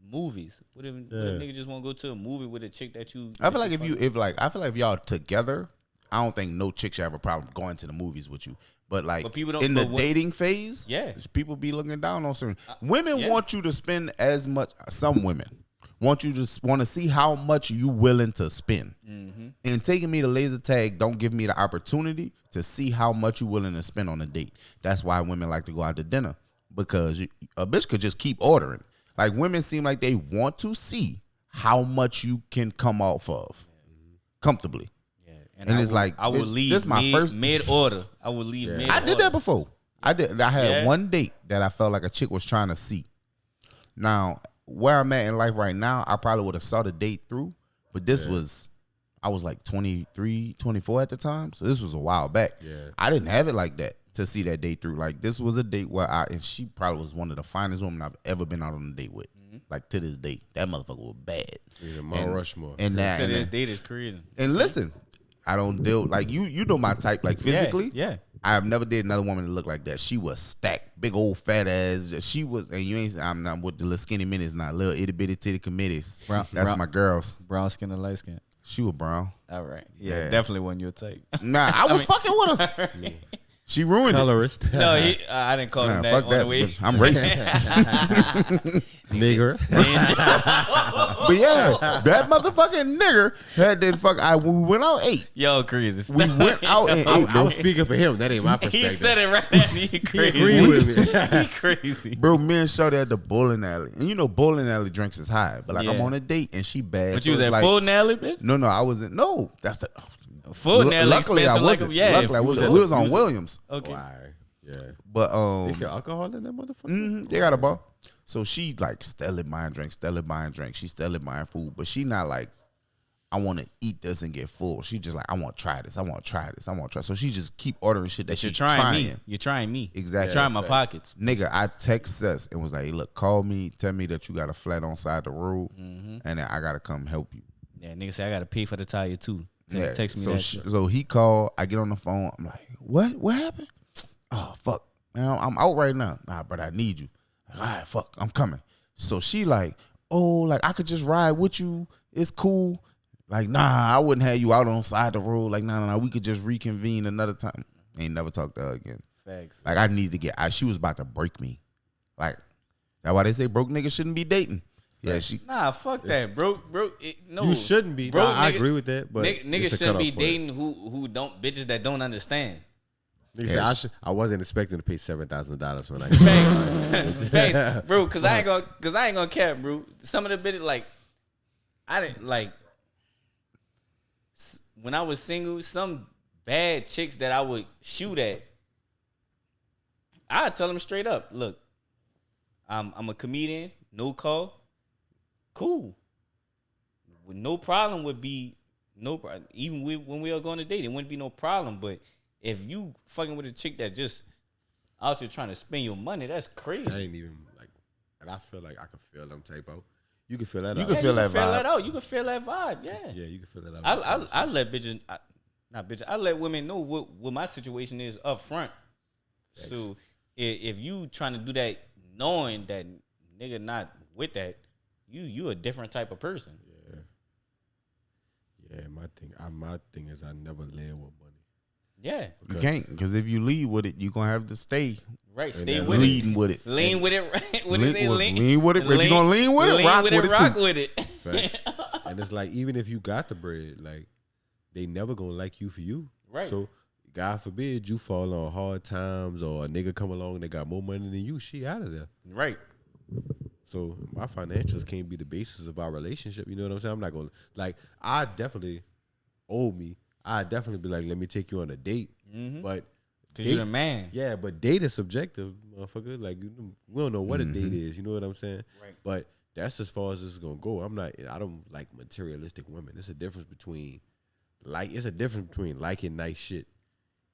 Movies. What if nigga just want to go to a movie with a chick that you? I feel like if y'all together, I don't think no chick should have a problem going to the movies with you. But like But people don't- in the but what- dating phase, Yeah. people be looking down on certain women. Yeah. Want you to spend as much. Some women want you to want to see how much you willing to spend. Mm-hmm. And taking me to laser tag don't give me the opportunity to see how much you willing to spend on a date. That's why women like to go out to dinner, because a bitch could just keep ordering. Like, women seem like they want to see how much you can come off of comfortably. Yeah. And I it's like, I would this leave my first. mid order. I would leave mid. I did that before. I had Yeah. one date that I felt like a chick was trying to see. Now, where I'm at in life right now, I probably would have saw the date through, but this was, I was like 23, 24 at the time, so this was a while back. Yeah. I didn't have it like that to see that date through. Like, this was a date where and she probably was one of the finest women I've ever been out on a date with. Like, to this day, that motherfucker was bad. Yeah, Mount Rushmore. And that, To and this that- date is crazy. and listen, I don't deal like you know my type, like physically. Yeah. I have never dated another woman that looked like that. She was stacked, big old fat ass. She was, and you ain't. I'm not with the little skinny minutes, not little itty bitty titty committees. That's my girls. Brown skin or light skin. She was brown. All right. Yeah, Yeah. definitely wasn't your type. Nah, I was fucking with her. She ruined Colorist. No, I didn't call him that Fuck on that. the way. I'm racist. Nigger. But yeah, that motherfucking nigger had that fuck. We went out 8. Yo, crazy. We went out and 8, I bro. was speaking for him. That ain't my He perspective. said it right at me. He crazy. agreed with me. He crazy. Bro, me and Shorty at the bowling alley, and you know bowling alley drinks is high, but like I'm Yeah. on a date and she bad. But so you was it's at like, full Nally, bitch? No, I wasn't. No, that's the. Full Nally. Luckily, I wasn't. Luckily, I wasn't. We was on Williams, Okay. Why? Yeah. but They sell alcohol in that motherfucker? they got a bar. So she like steadily buying drinks, She steadily buying food, but she not like, I want to eat this and get full. She just like, I want to try this. So she just keep ordering shit that You're she's trying trying. me. You're trying me. Exactly. You're trying my pockets. Nigga, I text Sess and was like, hey, look, call me, tell me that you got a flat on side the road, and then I gotta come help you. Yeah, nigga say I gotta pay for the tire too. Yeah. Text me so that. so he called. I get on the phone. I'm like, what happened? Oh fuck, man, I'm out right now. Nah, but I need you. All right, fuck, I'm coming. So she like, oh, like I could just ride with you. It's cool. Like, nah, I wouldn't have you out on side the road. Like, nah, we could just reconvene another time. Ain't never talked to her again. Facts. Like, I need to get. She was about to break me. Like, that's why they say broke niggas shouldn't be dating. Yeah, she. Nah, fuck that, bro. No, You shouldn't be. Bro, Nah, I nigga- agree with that, but Niggas it's a shouldn't be cutoff point. dating who don't bitches that don't understand. Nigga said, I wasn't expecting to pay $7,000 when I Thanks, bro. Cause I ain't gonna cap, bro. Some of the bitches like, I didn't like. When I was single, some bad chicks that I would shoot at, I'd tell them straight up, look, I'm a comedian, no call, cool. No problem would be even when we are going to date, it wouldn't be no problem. But if you fucking with a chick that just out there trying to spend your money, that's crazy. I ain't even like, and I feel like I can feel them type out. You can feel that You out. can feel that vibe. out. You can feel that vibe. Yeah. Yeah, you can feel that out. I let bitches, I let women know what my situation is up front. Thanks. So if you trying to do that knowing that nigga not with that, you a different type of person. Yeah, my thing is I never led with money. Yeah. You can't, because if you lead with it, you gonna have to stay Right. Stay then with leading it. with it. Lean with it. Right? What Lean- is it? well, lean with it. If you gonna lean with it, rock with it rock too. with it. Facts. And it's like, even if you got the bread, like, they never gonna like you for you. Right. So, God forbid you fall on hard times or a nigga come along that got more money than you, she out of there. Right. So my financials can't be the basis of our relationship. You know what I'm saying? I'm not gonna like. I definitely owe me. I definitely be like, let me take you on a date. But Cause you're the man. yeah, but date is subjective, motherfucker. Like, we don't know what a date is. You know what I'm saying? Right. But that's as far as this is gonna go. I don't like materialistic women. It's a difference between liking nice shit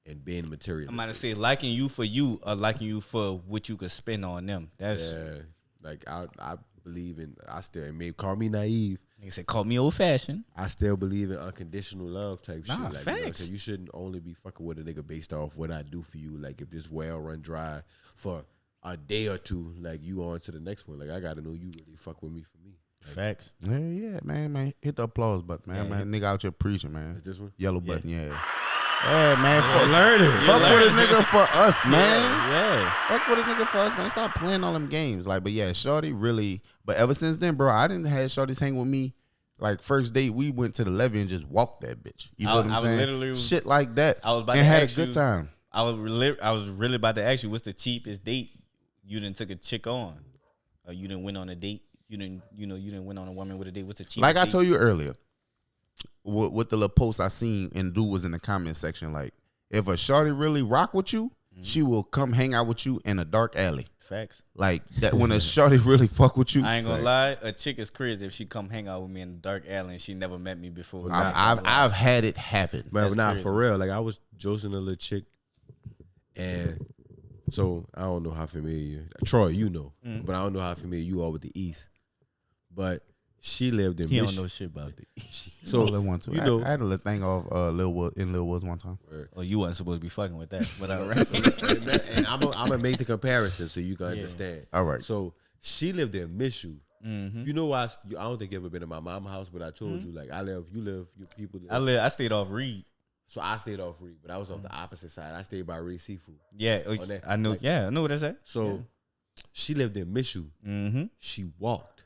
and being materialistic. I'm about to say liking you for you or liking you for what you could spend on them. That's Yeah, like I believe in. It may call me naive. Nigga said, call me old fashioned. I still believe in unconditional love type shit. Like, facts. You shouldn't only be fucking with a nigga based off what I do for you. Like if this well run dry for a day or two, like you on to the next one. Like I gotta know you really fuck with me for me. Like, Facts. Yeah, man. Hit the applause button, man. Nigga out here preaching, man. Is this one? Yellow button, yeah. Yeah, man. Fuck learning. Fuck with a nigga for us, man. Yeah. Fuck with a nigga for us, man. Stop playing all them games. Like, but yeah, Shorty really. But ever since then, bro, I didn't have Shorty's hang with me. Like first date, we went to the levee and just walked that bitch. You know what I'm saying? Literally, shit like that. I was about and to had ask a good you, time. I was really about to ask you, what's the cheapest date you done took a chick on, or you done went on a date? You didn't went on a woman with a date. What's the cheapest? Like I date? told you earlier, with the little post I seen and dude was in the comment section. Like, if a shorty really rock with you, she will come hang out with you in a dark alley. Facts. Like that when a shorty really fuck with you. I ain't gonna lie, a chick is crazy if she come hang out with me in a dark alley and she never met me before. I've had it happen. But not for real. Like I was josing a little chick, and so I don't know how familiar Troy, you know, but I don't know how familiar you are with the East. But she lived in. He don't know shit about it. So one too. You know, I had a little thing of Lil Woods one time. Oh, you wasn't supposed to be fucking with that, but all right. and I'm gonna make the comparison so you can understand. All right. So she lived in Mishu. Mm-hmm. You know why? I don't think you ever been to my mama's house, but I told you like you people. I stayed off Reed. So I stayed off Reed, but I was off the opposite side. I stayed by Reed Seafood. Yeah, I know. Like, I know what that's at. So she lived in Mishu. Mm-hmm. She walked.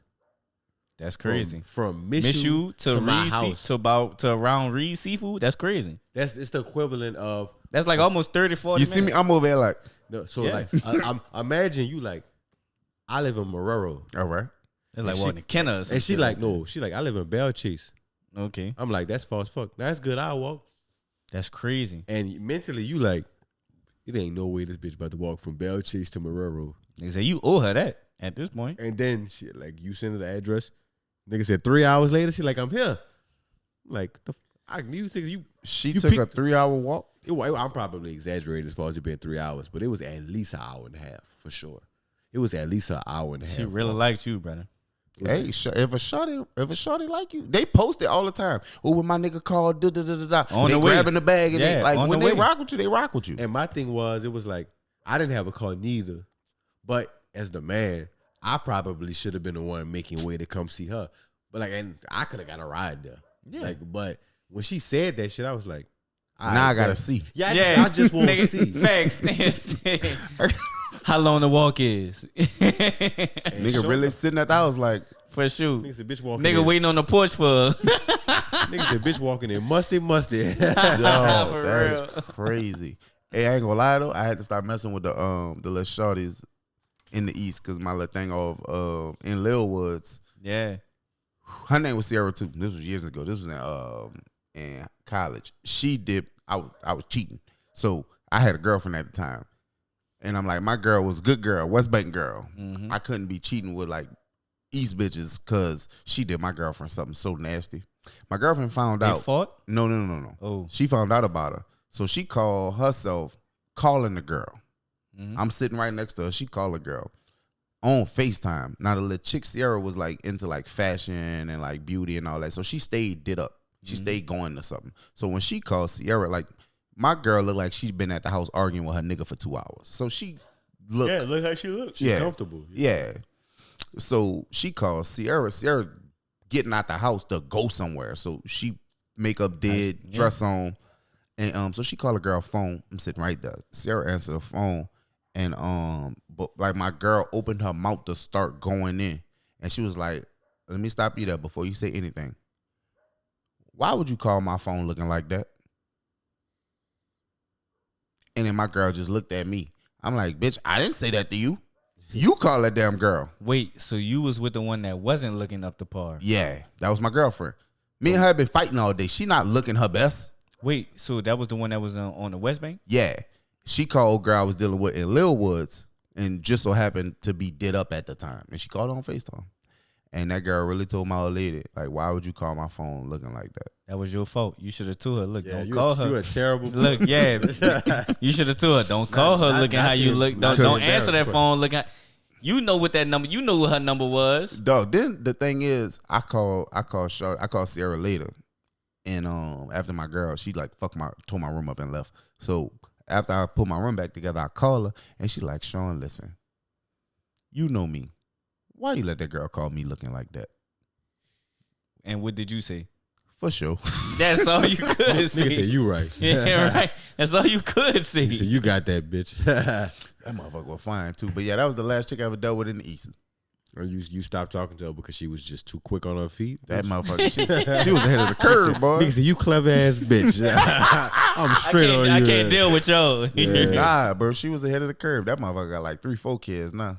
That's crazy. From Mishu to my Reed house to around Reed Seafood. That's crazy. It's the equivalent of. That's like almost 30, 40 You see me? minutes. I'm over there like. No, so like, I'm imagine you like, I live in Marrero. All right. It's like walking to Kenna or something. And she like, no, she like, I live in Bell Chase. Okay. I'm like, that's far as fuck. That's good. I walk. That's crazy. And mentally, you like, it ain't no way this bitch about to walk from Bell Chase to Marrero. Nigga said you owe her that at this point. And then she like, you send her the address. Nigga said 3 hours later, she like, I'm here. Like, I knew things you. She took a 3-hour walk. I'm probably exaggerating as far as it been 3 hours, but it was at least an hour and a half for sure. It was at least an hour and a half. She really liked you, brother. Hey, if a shorty like you, they post it all the time. Oh, when my nigga called, On they the way. grabbing the bag and they, like on when the they way. rock with you, they rock with you. And my thing was, it was like, I didn't have a car neither, but as the man, I probably should have been the one making way to come see her. But like, and I could have got a ride there. Yeah. Like, but when she said that shit, I was like, now I gotta see. Yeah, I just want to see. Facts. How long the walk is. Nigga really sitting at the house like, for sure. Nigga said, bitch walking Nigga in. waiting on the porch for Nigga said, bitch walking in musty. yo, For that's real. crazy. Hey, I ain't gonna lie though, I had to start messing with the little shorties in the East because my little thing of in Lil Woods. Yeah. Her name was Sierra too. This was years ago. This was in college. She dipped. I was cheating, so I had a girlfriend at the time, and I'm like, my girl was a good girl, West Bank girl. Mm-hmm. I couldn't be cheating with like East bitches because she did my girlfriend something so nasty. My girlfriend found They out. fought? No. Oh. She found out about her, so she called herself calling the girl. Mm-hmm. I'm sitting right next to her. She called the girl on FaceTime. Now the little chick Sierra was like into like fashion and like beauty and all that. So she stayed did up. She stayed going to something. So when she called Sierra, like my girl looked like she'd been at the house arguing with her nigga for 2 hours. So she looked. Yeah, look how she looks. She's comfortable. Yeah. So she called Sierra. Sierra getting out the house to go somewhere. So she makeup did, dress on. And so she called a girl phone. I'm sitting right there. Sierra answered the phone. And but like my girl opened her mouth to start going in, and she was like, "Let me stop you there before you say anything. Why would you call my phone looking like that?" And then my girl just looked at me. I'm like, "Bitch, I didn't say that to you. You call that damn girl." Wait, so you was with the one that wasn't looking up the par? Yeah, that was my girlfriend. Me and her have been fighting all day. She not looking her best. Wait, so that was the one that was on the West Bank? Yeah. She called old girl I was dealing with in Lil Woods and just so happened to be did up at the time. And she called on FaceTime. And that girl really told my old lady, like, why would you call my phone looking like that? That was your fault. You should have told her, look, Yeah, don't call her. You a terrible. Look, yeah. You should have told her, don't call her looking how you look. Don't answer that phone looking. You know what that number? You know what her number was. Dog. Then the thing is, I call Sierra later, and after my girl, she like tore my room up and left. So after I put my room back together, I call her, and she like, Sean, listen, you know me. Why you let that girl call me looking like that? And what did you say? For sure. That's all you could say. Nigga said you right. Yeah, right. That's all you could say. He said you got that bitch. That motherfucker was fine too. But yeah, that was the last chick I ever dealt with in the East. Or you stopped talking to her because she was just too quick on her feet? That motherfucker, she was ahead of the curve, boy. Nigga said, you clever ass bitch. I'm straight on you. I can't deal with y'all. Yeah. Nah, bro, she was ahead of the curve. That motherfucker got like 3-4 kids now.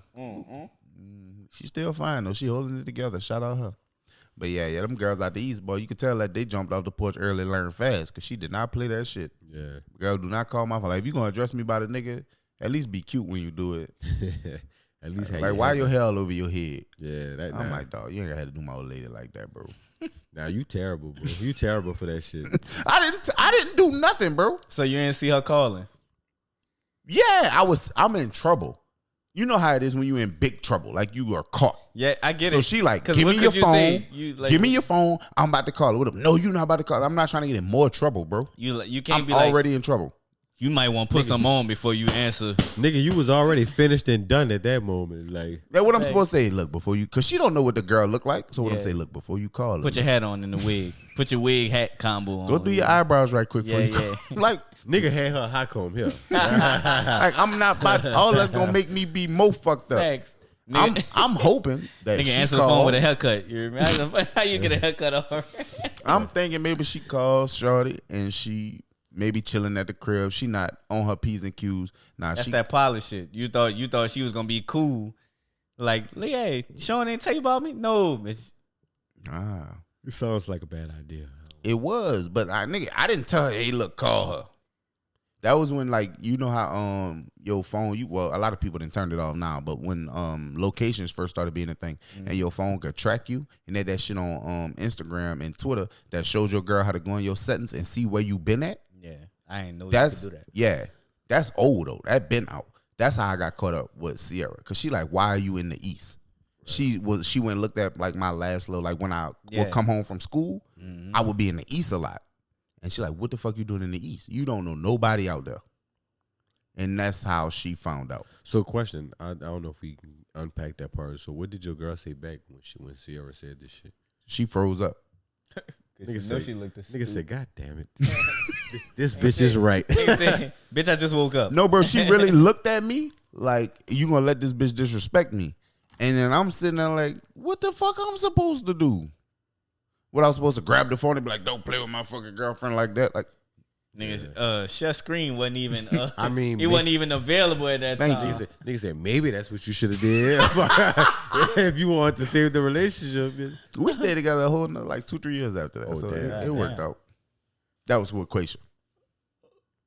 She's still fine though. She holding it together. Shout out her. But yeah, them girls out the East, boy, you could tell that they jumped off the porch early and learned fast because she did not play that shit. Yeah. Girl, do not call my phone. Like, if you going to address me by the nigga, at least be cute when you do it. At least Like, why your hair all over your head? Yeah. I'm like, dog, you ain't got to do my old lady like that, bro. Nah, you terrible, bro. You terrible for that shit. I didn't do nothing, bro. So you didn't see her calling? Yeah, I'm in trouble. You know how it is when you in big trouble, like you are caught. Yeah, I get it. So she like, 'Cause give what me your could you phone. say? Give me your phone. I'm about to call her. What up? No, you're not about to call her. I'm not trying to get in more trouble, bro. You can't I'm be like, already in trouble. you might want to put some on before you answer. Nigga, you was already finished and done at that moment. It's like, That's what I'm supposed to say. Look, before you, because she don't know what the girl look like. So what I'm Yeah. saying, look, before you call her, Put your hat on in the wig. Put your wig hat combo on. go do your eyebrows right quick before Yeah, you call. yeah. Like, nigga had her high comb here. like I'm not about all that's gonna make me be more fucked up. Facts. Nigga, I'm hoping that nigga she answer the phone with a called. haircut. You remember how you get a haircut on? I'm thinking maybe she calls Shorty and she maybe chilling at the crib. She not on her P's and Q's. Nah, That's she that polish shit. You thought she was gonna be cool. Like, hey, Sean didn't tell you about me? No, bitch. It sounds like a bad idea. It was, but I didn't tell her, hey, look, call her. That was when, like, you know how your phone, a lot of people didn't turn it off now, but when locations first started being a thing, and your phone could track you, and they had that shit on Instagram and Twitter that showed your girl how to go in your settings and see where you been at. Yeah, I ain't know you That's could do that. yeah, that's old though. That been out. That's how I got caught up with Sierra, because she like, why are you in the East? Right. She went and looked at like my last little, like when I would come home from school, I would be in the East a lot. And she like, what the fuck you doing in the East? You don't know nobody out there. And that's how she found out. So, question, I don't know if we can unpack that part. So, what did your girl say back when Sierra said this shit? She froze up. Nigga said, God damn it. This bitch is right. Nigga said, bitch, I just woke up. No, bro, she really looked at me like, you gonna let this bitch disrespect me? And then I'm sitting there like, what the fuck I'm supposed to do? What I was supposed to grab the phone and be like, don't play with my fucking girlfriend like that? Like, Niggas, share screen wasn't even. I mean, it wasn't even available at that Thank time. you. Nigga said, maybe that's what you should have did. If you want to save the relationship. Bitch. we stayed together a whole nother, like 2-3 years after that. Oh, So damn. it worked out. That was with Quaisha.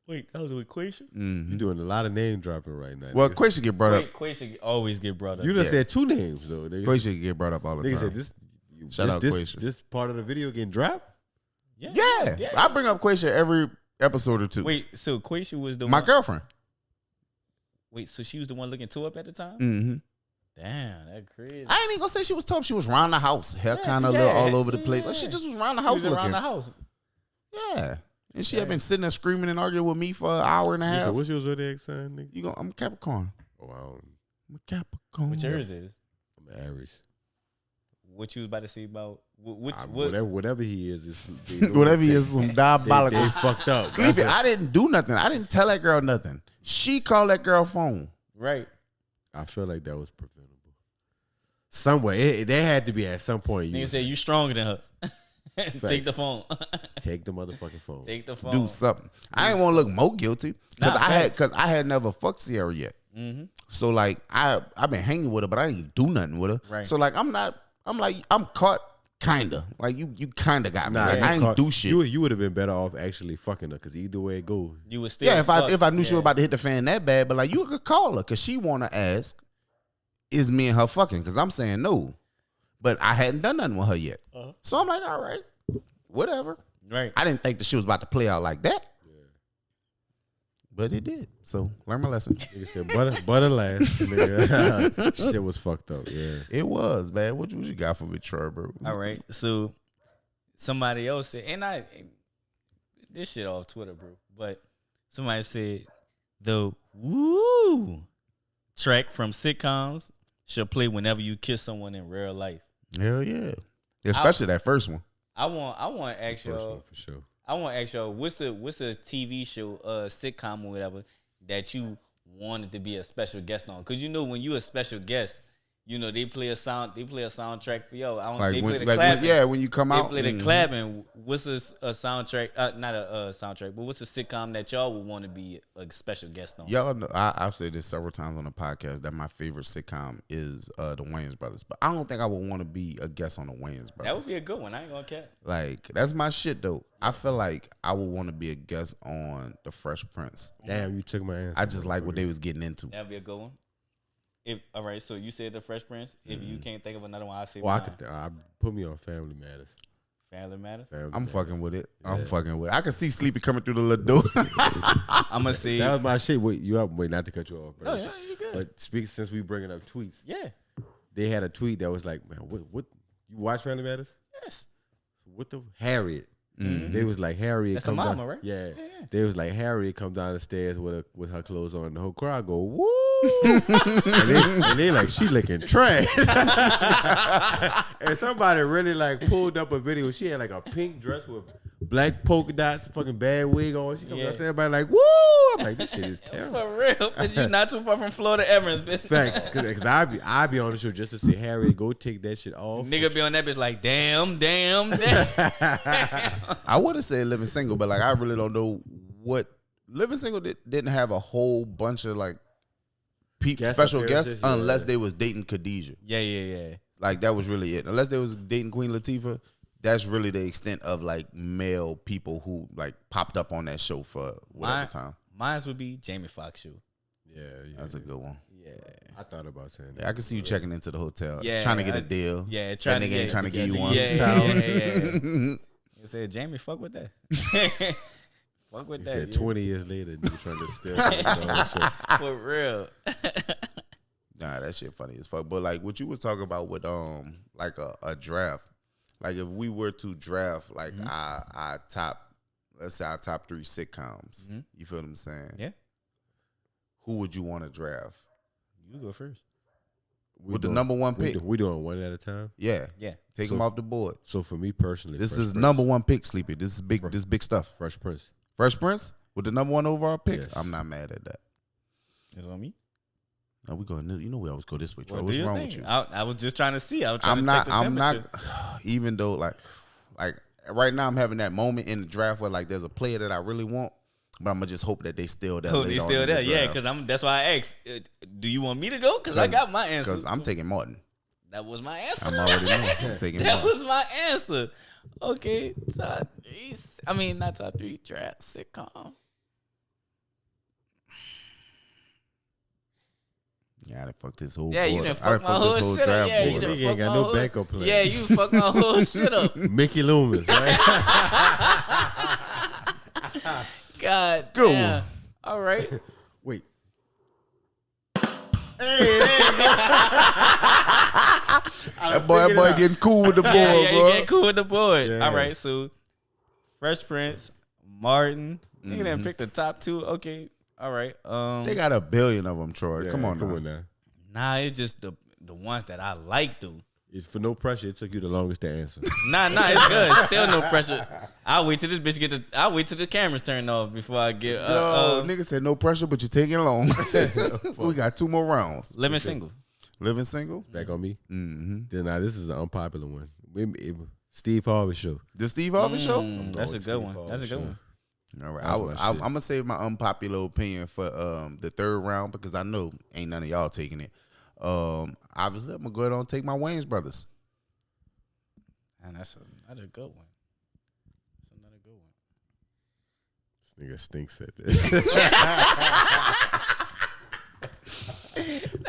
Wait, that was an equation? Mm-hmm. You doing a lot of name dropping right now. Well, nigga. Quaisha get brought up. Quaisha always get brought up. You just Yeah. said 2 names, though. Nigga. Quaisha get brought up all the Nigga time. said this. Shout out Quaisha. This part of the video getting dropped? Yeah. I bring up Quaisha every episode or two. Wait, so Quaisha was the My one? girlfriend. Wait, so she was the one looking toe up at the time? Mm-hmm. Damn, that crazy. I ain't even gonna say she was tough. She was around the house. Hair Yeah, kind of she- little yeah, all over the place. yeah. Like she just was around the She house was looking. around the house. Yeah. And she had been sitting there screaming and arguing with me for an hour and a You half. said, what's your zodiac sign, nigga? I'm a Capricorn. Oh, I don't. I'm a Capricorn. What yours is? I'm an Aries. What you was about to say about what? Whatever he is, Whatever he is, some diabolical. They fucked up. Sleepy, I didn't do nothing. I didn't tell that girl nothing. She called that girl phone. Right. I feel like that was preventable. Somewhere. There had to be at some point. Nigga said you stronger than her. Take the phone. Take the motherfucking phone. Take the phone. Do something. I ain't want to look more guilty because Nah, I had never fucked Sierra yet. Mm-hmm. So like I've been hanging with her, but I ain't do nothing with her. Right. So like I'm caught kinda. Like you kinda got me. Nah, like, you I ain't caught- do shit. You would have been better off actually fucking her, because either way it goes. You was still. Yeah, if I knew she was about to hit the fan that bad, but like you could call her because she wanna ask, is me and her fucking? Because I'm saying no, but I hadn't done nothing with her yet. So I'm like, all right, whatever. Right. I didn't think that she was about to play out like that. But it did. So learn my lesson. Nigga said butter last. Nigga. Shit was fucked up. Yeah. It was, man. What you got for me, Troy, bro? All right. So somebody else said, and this shit off Twitter, bro. But somebody said the woo track from sitcoms should play whenever you kiss someone in real life. Hell yeah. Especially that first one. I want to ask y'all for sure. I want to ask y'all what's a TV show, sitcom or whatever that you wanted to be a special guest on? Because when you a special guest, they play a soundtrack for y'all. They play the clapping. When you come out, they play the clapping. What's a soundtrack? Not a soundtrack, but what's a sitcom that y'all would want to be a special guest on? Y'all know, I've said this several times on the podcast that my favorite sitcom is the Wayans Brothers, but I don't think I would want to be a guest on the Wayans Brothers. That would be a good one. I ain't gonna cap. Like that's my shit though. I feel like I would want to be a guest on the Fresh Prince. Damn, you took my answer. I just like what they was getting into. That'd be a good one. All right, so you said the Fresh Prince. If you can't think of another one, I'll say Well, mine. put me on Family Matters. Family Matters. I'm fucking with it. I'm fucking with it. I can see Sleepy coming through the little door. I'm gonna see. That was my shit. Wait, not to cut you off, bro. No, yeah, you good. But since we bringing up tweets, Yeah. they had a tweet that was like, man, what you watch Family Matters? Yes. What the Harriet? Mm-hmm. They was like Harriet. That's come the mama, down, right? Yeah. Yeah. They was like Harriet come down the stairs with her clothes on. The whole crowd go woo, and they like she licking trash. And somebody really like pulled up a video. She had like a pink dress with black polka dots, fucking bad wig on. She comes up, everybody like woo. I'm like, this shit is terrible. For real, because you're not too far from Florida Evans, bitch. Facts, because I be on the show just to see Harriet go take that shit off. Nigga be on that bitch like, damn. I would have said Living Single, but like I really don't know what Living Single didn't have a whole bunch of like special guests unless they was dating Khadijah. Yeah. Like that was really it. Unless they was dating Queen Latifah, that's really the extent of like male people who like popped up on that show for whatever time. Mine would be Jamie Foxx show. Yeah, that's a good one. Yeah, I thought about saying that. Yeah, I can see you checking into the hotel, yeah, trying to get a deal. Yeah, trying to give you one. Yeah. You said Jamie, fuck with that. Fuck with that. Said 20 years later, you trying to steal. For real. Nah, that shit funny as fuck. But like what you was talking about with like a draft, like if we were to draft like our top, let's say our top 3 sitcoms, you feel what I'm saying? Yeah. Who would you want to draft? You go first. With the number 1 pick. We doing one at a time? Yeah. Take them off the board. So for me personally, this is number 1 pick, Sleepy. This is big. This big stuff. Fresh Prince. Fresh Prince with the number 1 overall pick. Yes. I'm not mad at that. It's on me. No, we going. You know we always go this way. Well, What's wrong with you? I was just trying to see. I'm not. Even though like right now I'm having that moment in the draft where like there's a player that I really want. But I'm gonna just hope that they still there. Oh, they still there, yeah. Because that's why I asked. Do you want me to go? Because I got my answer. Because I'm taking Martin. That was my answer. I'm already knowing. I'm taking that Martin. was my answer. Okay, top 3. I mean, not top 3 draft sitcom. Yeah, I done fucked this whole. Yeah, you done fucked my whole shit up. Yeah, you done ain't got no backup plan. Yeah, you fucked my whole shit up. Mickey Loomis, right? God Good damn. one. All right. Wait. That boy getting cool with the board, Yeah, bro. you get cool with the board. Yeah. All right, so Fresh Prince, Martin. Nigga done picked the top 2. Okay. All right. They got 1 billion of them, Troy. Come on now. Nah, it's just the ones that I like, though. It's for no pressure. It took you the longest to answer. Nah, it's good. Still no pressure. I'll wait till this bitch I'll wait till the cameras turn off before I get. Nigga said no pressure, but you're taking long. We got 2 more rounds. Living single. Living single. Back on me. Mm-hmm. Then now this is an unpopular one. Steve Harvey show. The Steve Harvey show. That's a good one. That's a good one. All right, I'm gonna save my unpopular opinion for the 3rd round because I know ain't none of y'all taking it. Obviously, I'm gonna go ahead and take my Wayans brothers. And that's another good one. That's another good one. This nigga stinks at this.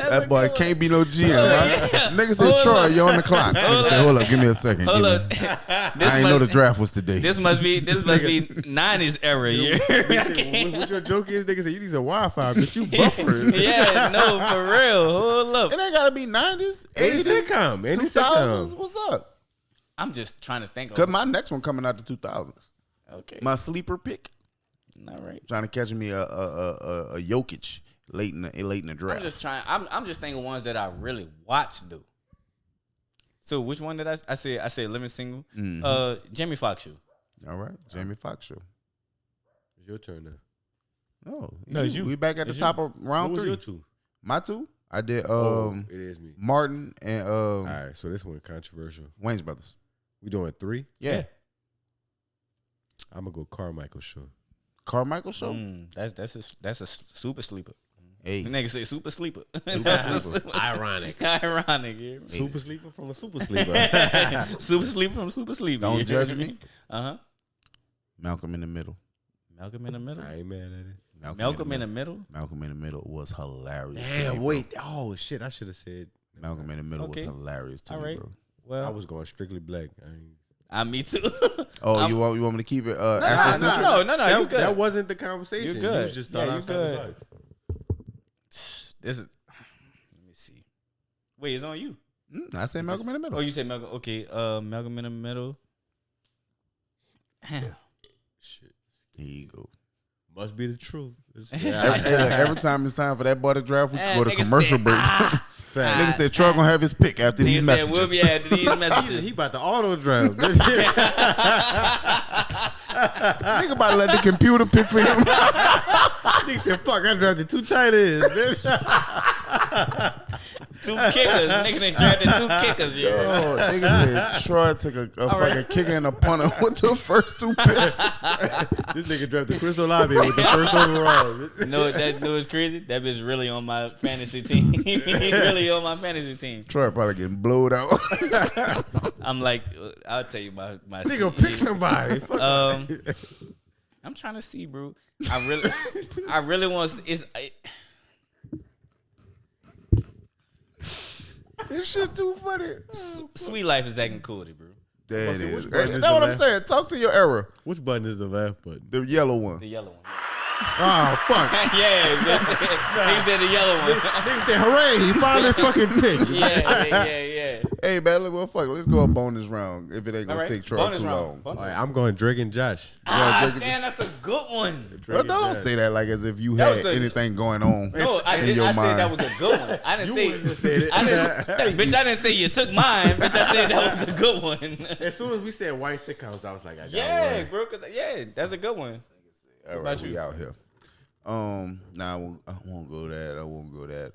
That boy can't be no GM. Nigga said, Troy, you on the clock. Nigga said, hold up, give me a second. Hold up. I ain't know the draft was today. This must be 90s era. What your joke is, nigga say you need some Wi-Fi, but you buffering. Yeah, no, for real. Hold up. It ain't gotta be 90s, 80s, sitcom, 2000s. What's up? I'm just trying to think of Cause my next one coming out the 2000s. Okay. My sleeper pick. All right. Trying to catch me a Jokic late in the draft. I'm just thinking ones that I really watched though. So which one did I say? I said Living Single. Mm-hmm. Jamie Foxx show. All right, Jamie Foxx show. It's your turn now. No, it's you. We back at the top of round 3. What was your 2? My 2? I did it is me. Martin and all right, so this one controversial. Wayne's Brothers. We doing 3? Yeah. I'm gonna go Carmichael show. Carmichael show? That's a super sleeper. Hey. The nigga say super sleeper. Super sleeper. Ironic. Ironic. Yeah. Super sleeper from a super sleeper. Super sleeper from super sleeper. Don't judge me. Malcolm in the Middle. Malcolm in the Middle. I ain't mad at it. Malcolm in the Middle. Malcolm in the Middle was hilarious. Damn, wait. Oh shit, I should have said Malcolm in the Middle was hilarious to me, bro. Well, I was going strictly black. Me too. Oh, you want me to keep it Afrocentric? No, you good. That wasn't the conversation. You good. You was just thought outside the box. This is. Let me see. Wait, it's on you. I said Malcolm in the Middle. Oh, you said Malcolm. Okay, Malcolm in the Middle. Shit. Here you go. Must be the truth. Every time it's time for that boy to draft, we go to commercial break. Nigga said Troy gonna have his pick after these messages. We'll be after these messages. He about to auto draft. Nigga about to let the computer pick for him. Nigga said, fuck, I drafted 2 tight ends. 2 kickers. Nigga done drafted 2 kickers. Yeah. Oh, nigga said Troy took a fucking kicker and a punter with the first 2 picks. This nigga drafted Chris Olave with the first overall. No, what's crazy? That bitch really on my fantasy team. He really on my fantasy team. Troy probably getting blowed out. I'm like, I'll tell you my Nigga, pick somebody. I'm trying to see, bro. I really want. This shit too funny. Sweet Life is acting cool, bro. That is. That's what I'm saying. Talk to your era. Which button is the laugh button? The yellow one. The yellow one. Oh, fuck. Yeah, nigga said the yellow one. Nigga said, hooray, he finally fucking picked. Yeah. Hey, man, well, fuck it. Let's go a bonus round if it ain't going to take Troy too long. All right, I'm going Drake and Josh. Damn, that's a good one. Bro, don't say that like as if you had anything going on in your mind. I said that was a good one. I didn't bitch, I didn't say you took mine. Bitch, I said that was a good one. As soon as we said white sitcoms, I was like, I got one. Bro, that's a good one. All right, we out here. Nah, I won't go that.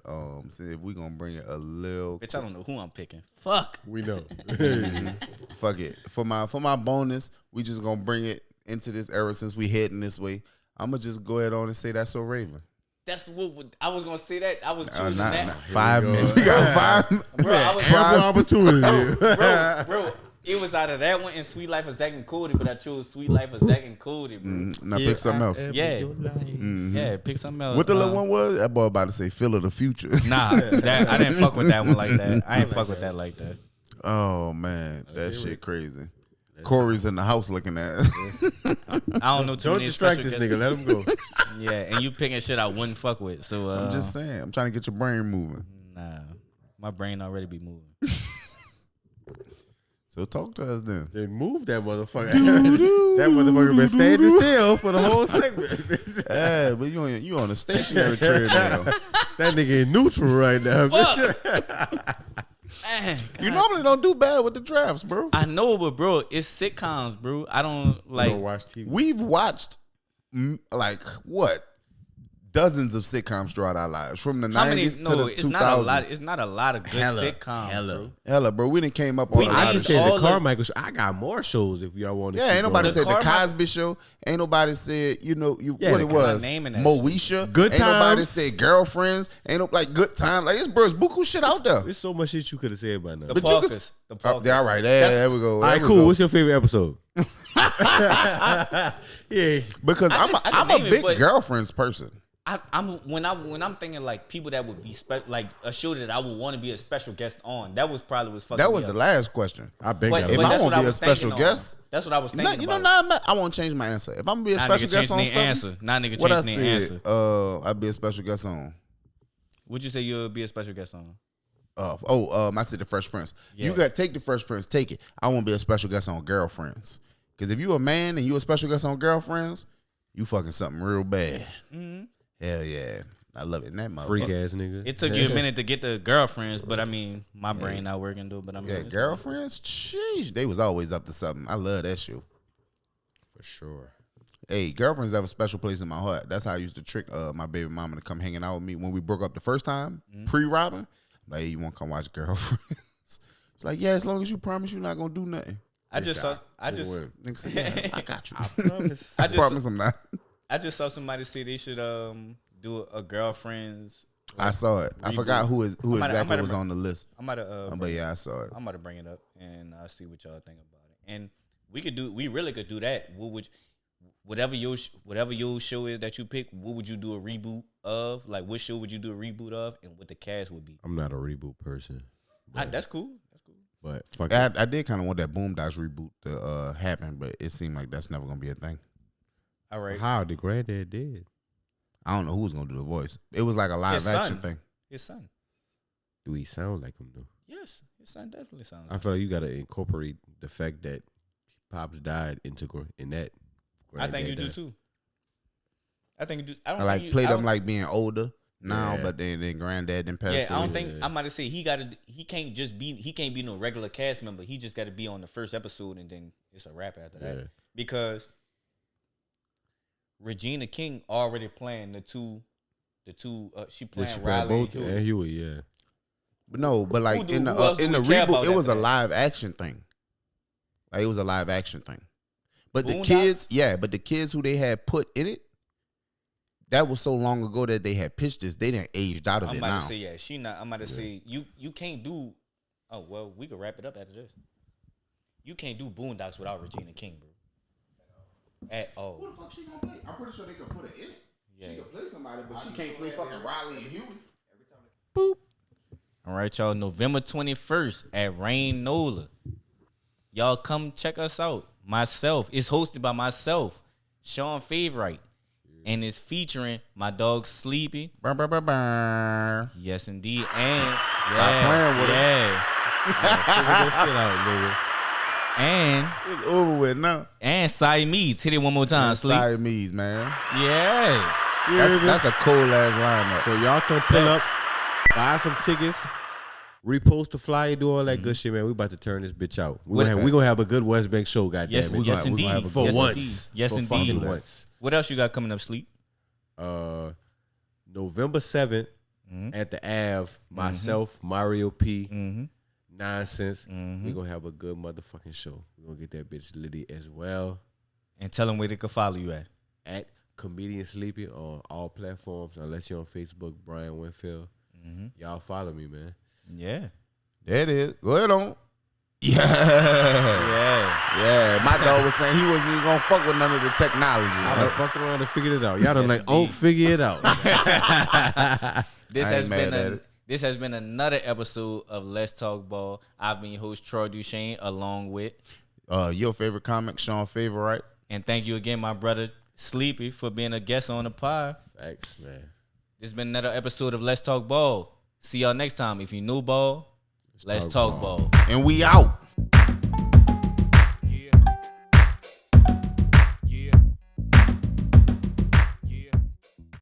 See if we gonna bring it a little. Bitch, I don't know who I'm picking. Fuck. We know. Fuck it. For my bonus, we just gonna bring it into this era since we heading this way. I'm gonna just go ahead on and say That's So Raven. That's what I was gonna say. That I was choosing that. 5 minutes. We got 5 minutes. Bro, I was ample opportunity. Bro. It was out of that one and Sweet Life of Zack and Cody, but I chose Sweet Life of Zack and Cody, bro. Now pick something else. Yeah, pick something else. What the little one was? That boy about to say Feel of the Future. Nah, I didn't fuck with that one like that. I ain't fuck with that like that. Oh man, that shit crazy. Corey's in the house looking at us. I don't know too Don't many distract this nigga. Let him go. Yeah, and you picking shit I wouldn't fuck with. So I'm just saying. I'm trying to get your brain moving. Nah, my brain already be moving. So talk to us then. Then move that motherfucker. That motherfucker been standing still for the whole segment. Yeah, but you on a stationary treadmill. That nigga in neutral right now. Man, you normally don't do bad with the drafts, bro. I know, but bro, it's sitcoms, bro. I don't like. Don't watch TV. We've watched like what? Dozens of sitcoms throughout our lives, from the 90s to the 2000s. It's not a lot of good sitcoms, Hella, bro. We didn't came up on a lot I of just shit. said the Carmichael show. I got more shows if y'all want to. Yeah, ain't nobody said the Carmichael Cosby Show. Ain't nobody said what it the was. Moesha. Good Ain't nobody Times. said Girlfriends. Ain't no like Good Time. Like it's bros buku shit out there. There's so much shit you could have said by now. The Parkers. Yeah, all right. There we go. All right, cool. What's your favorite episode? Yeah, because I'm a big but Girlfriends person. I'm when I'm thinking like people that would be like a show that I would want to be a special guest on. That was probably what's fucking. That was the last question. I bet. But If I that's want what to be was a special thinking guest, on. That's what I was thinking. you know, about. I won't change my answer. If I'm gonna be a Nah, special nigga guest on changed their something, answer. Nah, nigga what I changed their said, answer. I'd be a special guest on. Would you say you'll be a special guest on? I said the Fresh Prince. Yeah. You got take the Fresh Prince, take it. I want to be a special guest on Girlfriends. Because if you a man and you a special guest on Girlfriends, you fucking something real bad. Mm-hmm. Hell yeah. I love it in that motherfucker. Freak ass nigga. It took you a minute to get the Girlfriends, but I mean, my brain not working though. But I'm Girlfriends? Sheesh. They was always up to something. I love that show. For sure. Hey, Girlfriends have a special place in my heart. That's how I used to trick my baby mama to come hanging out with me when we broke up the first time, pre-robbing. Like, hey, you want to come watch Girlfriends? It's like, yeah, as long as you promise you're not going to do nothing. I got you. I promise I'm not. I just saw somebody say they should do a Girlfriends. I saw it. I forgot who exactly was on the list. I'm about to, but yeah, I saw it. I'm about to bring it up and I'll see what y'all think about it. And we really could do that. What would whatever your show is that you pick, what would you do a reboot of? Like, what show would you do a reboot of, and what the cast would be? I'm not a reboot person. That's cool. But fuck I did kind of want that Boondocks reboot to happen, but it seemed like that's never gonna be a thing. All right. How the granddad did? I don't know who's gonna do the voice. It was like a live action thing. His son. Do he sound like him though? Yes, his son definitely sounds. I feel like you gotta incorporate the fact that Pops died in that. I think you do too. I think you do. I don't like think play them like being older now, Yeah. but then granddad then passed away. I don't think I'm about to say he can't be no regular cast member. He just got to be on the first episode and then it's a wrap after that. Yeah. Because Regina King already playing the two she playing Riley both and Huey, yeah. But no, but like in the reboot, it was a live action thing. Like it was a live action thing. But the kids who they had put in it, that was so long ago that they had pitched this. They didn't aged out of it now. I'm about to say, she not. I'm about to say, you can't do. Oh well, we could wrap it up after this. You can't do Boondocks without Regina King, bro. At all. Who the fuck she gonna play? I'm pretty sure they could put her in it. Yeah. She could play somebody, but she can't play fucking Riley and Huey. Boop. All right, y'all. November 21st at Rain Nola. Y'all come check us out. It's hosted by myself, Sean Favorite, and it's featuring my dog Sleepy. Burr, burr, burr, burr. Yes, indeed. And Stop playing with Figure that shit out, nigga. And it's over with now. And Siamese. Hit it one more time, Sleep. Siamese, man. Yeah. That's a cold ass lineup. So y'all come pull up, buy some tickets, repost the flyer, do all that good shit, man. We about to turn this bitch out. We gonna have a good West Bank show, goddamn yes, it. Yes, indeed. Have for yes, once. Indeed. Yes, for indeed. Once. What else you got coming up, Sleep? November 7th at the Ave, myself, Mario P, Nonsense. We gonna have a good motherfucking show. We gonna get that bitch Liddy as well. And tell them where they can follow you at Comedian Sleepy on all platforms, unless you're on Facebook, Brian Winfield. Y'all follow me, man. Yeah. There it is. Go ahead on. Yeah. My dog was saying he wasn't even gonna fuck with none of the technology. I done fucked around and figured it out. Y'all done figure it out. This has been another episode of Let's Talk Ball. I've been your host, Troy Duchesne, along with your favorite comic, Sean Favorite. And thank you again, my brother Sleepy, for being a guest on the pod. Thanks, man. This has been another episode of Let's Talk Ball. See y'all next time. If you know ball, let's talk ball. And we out.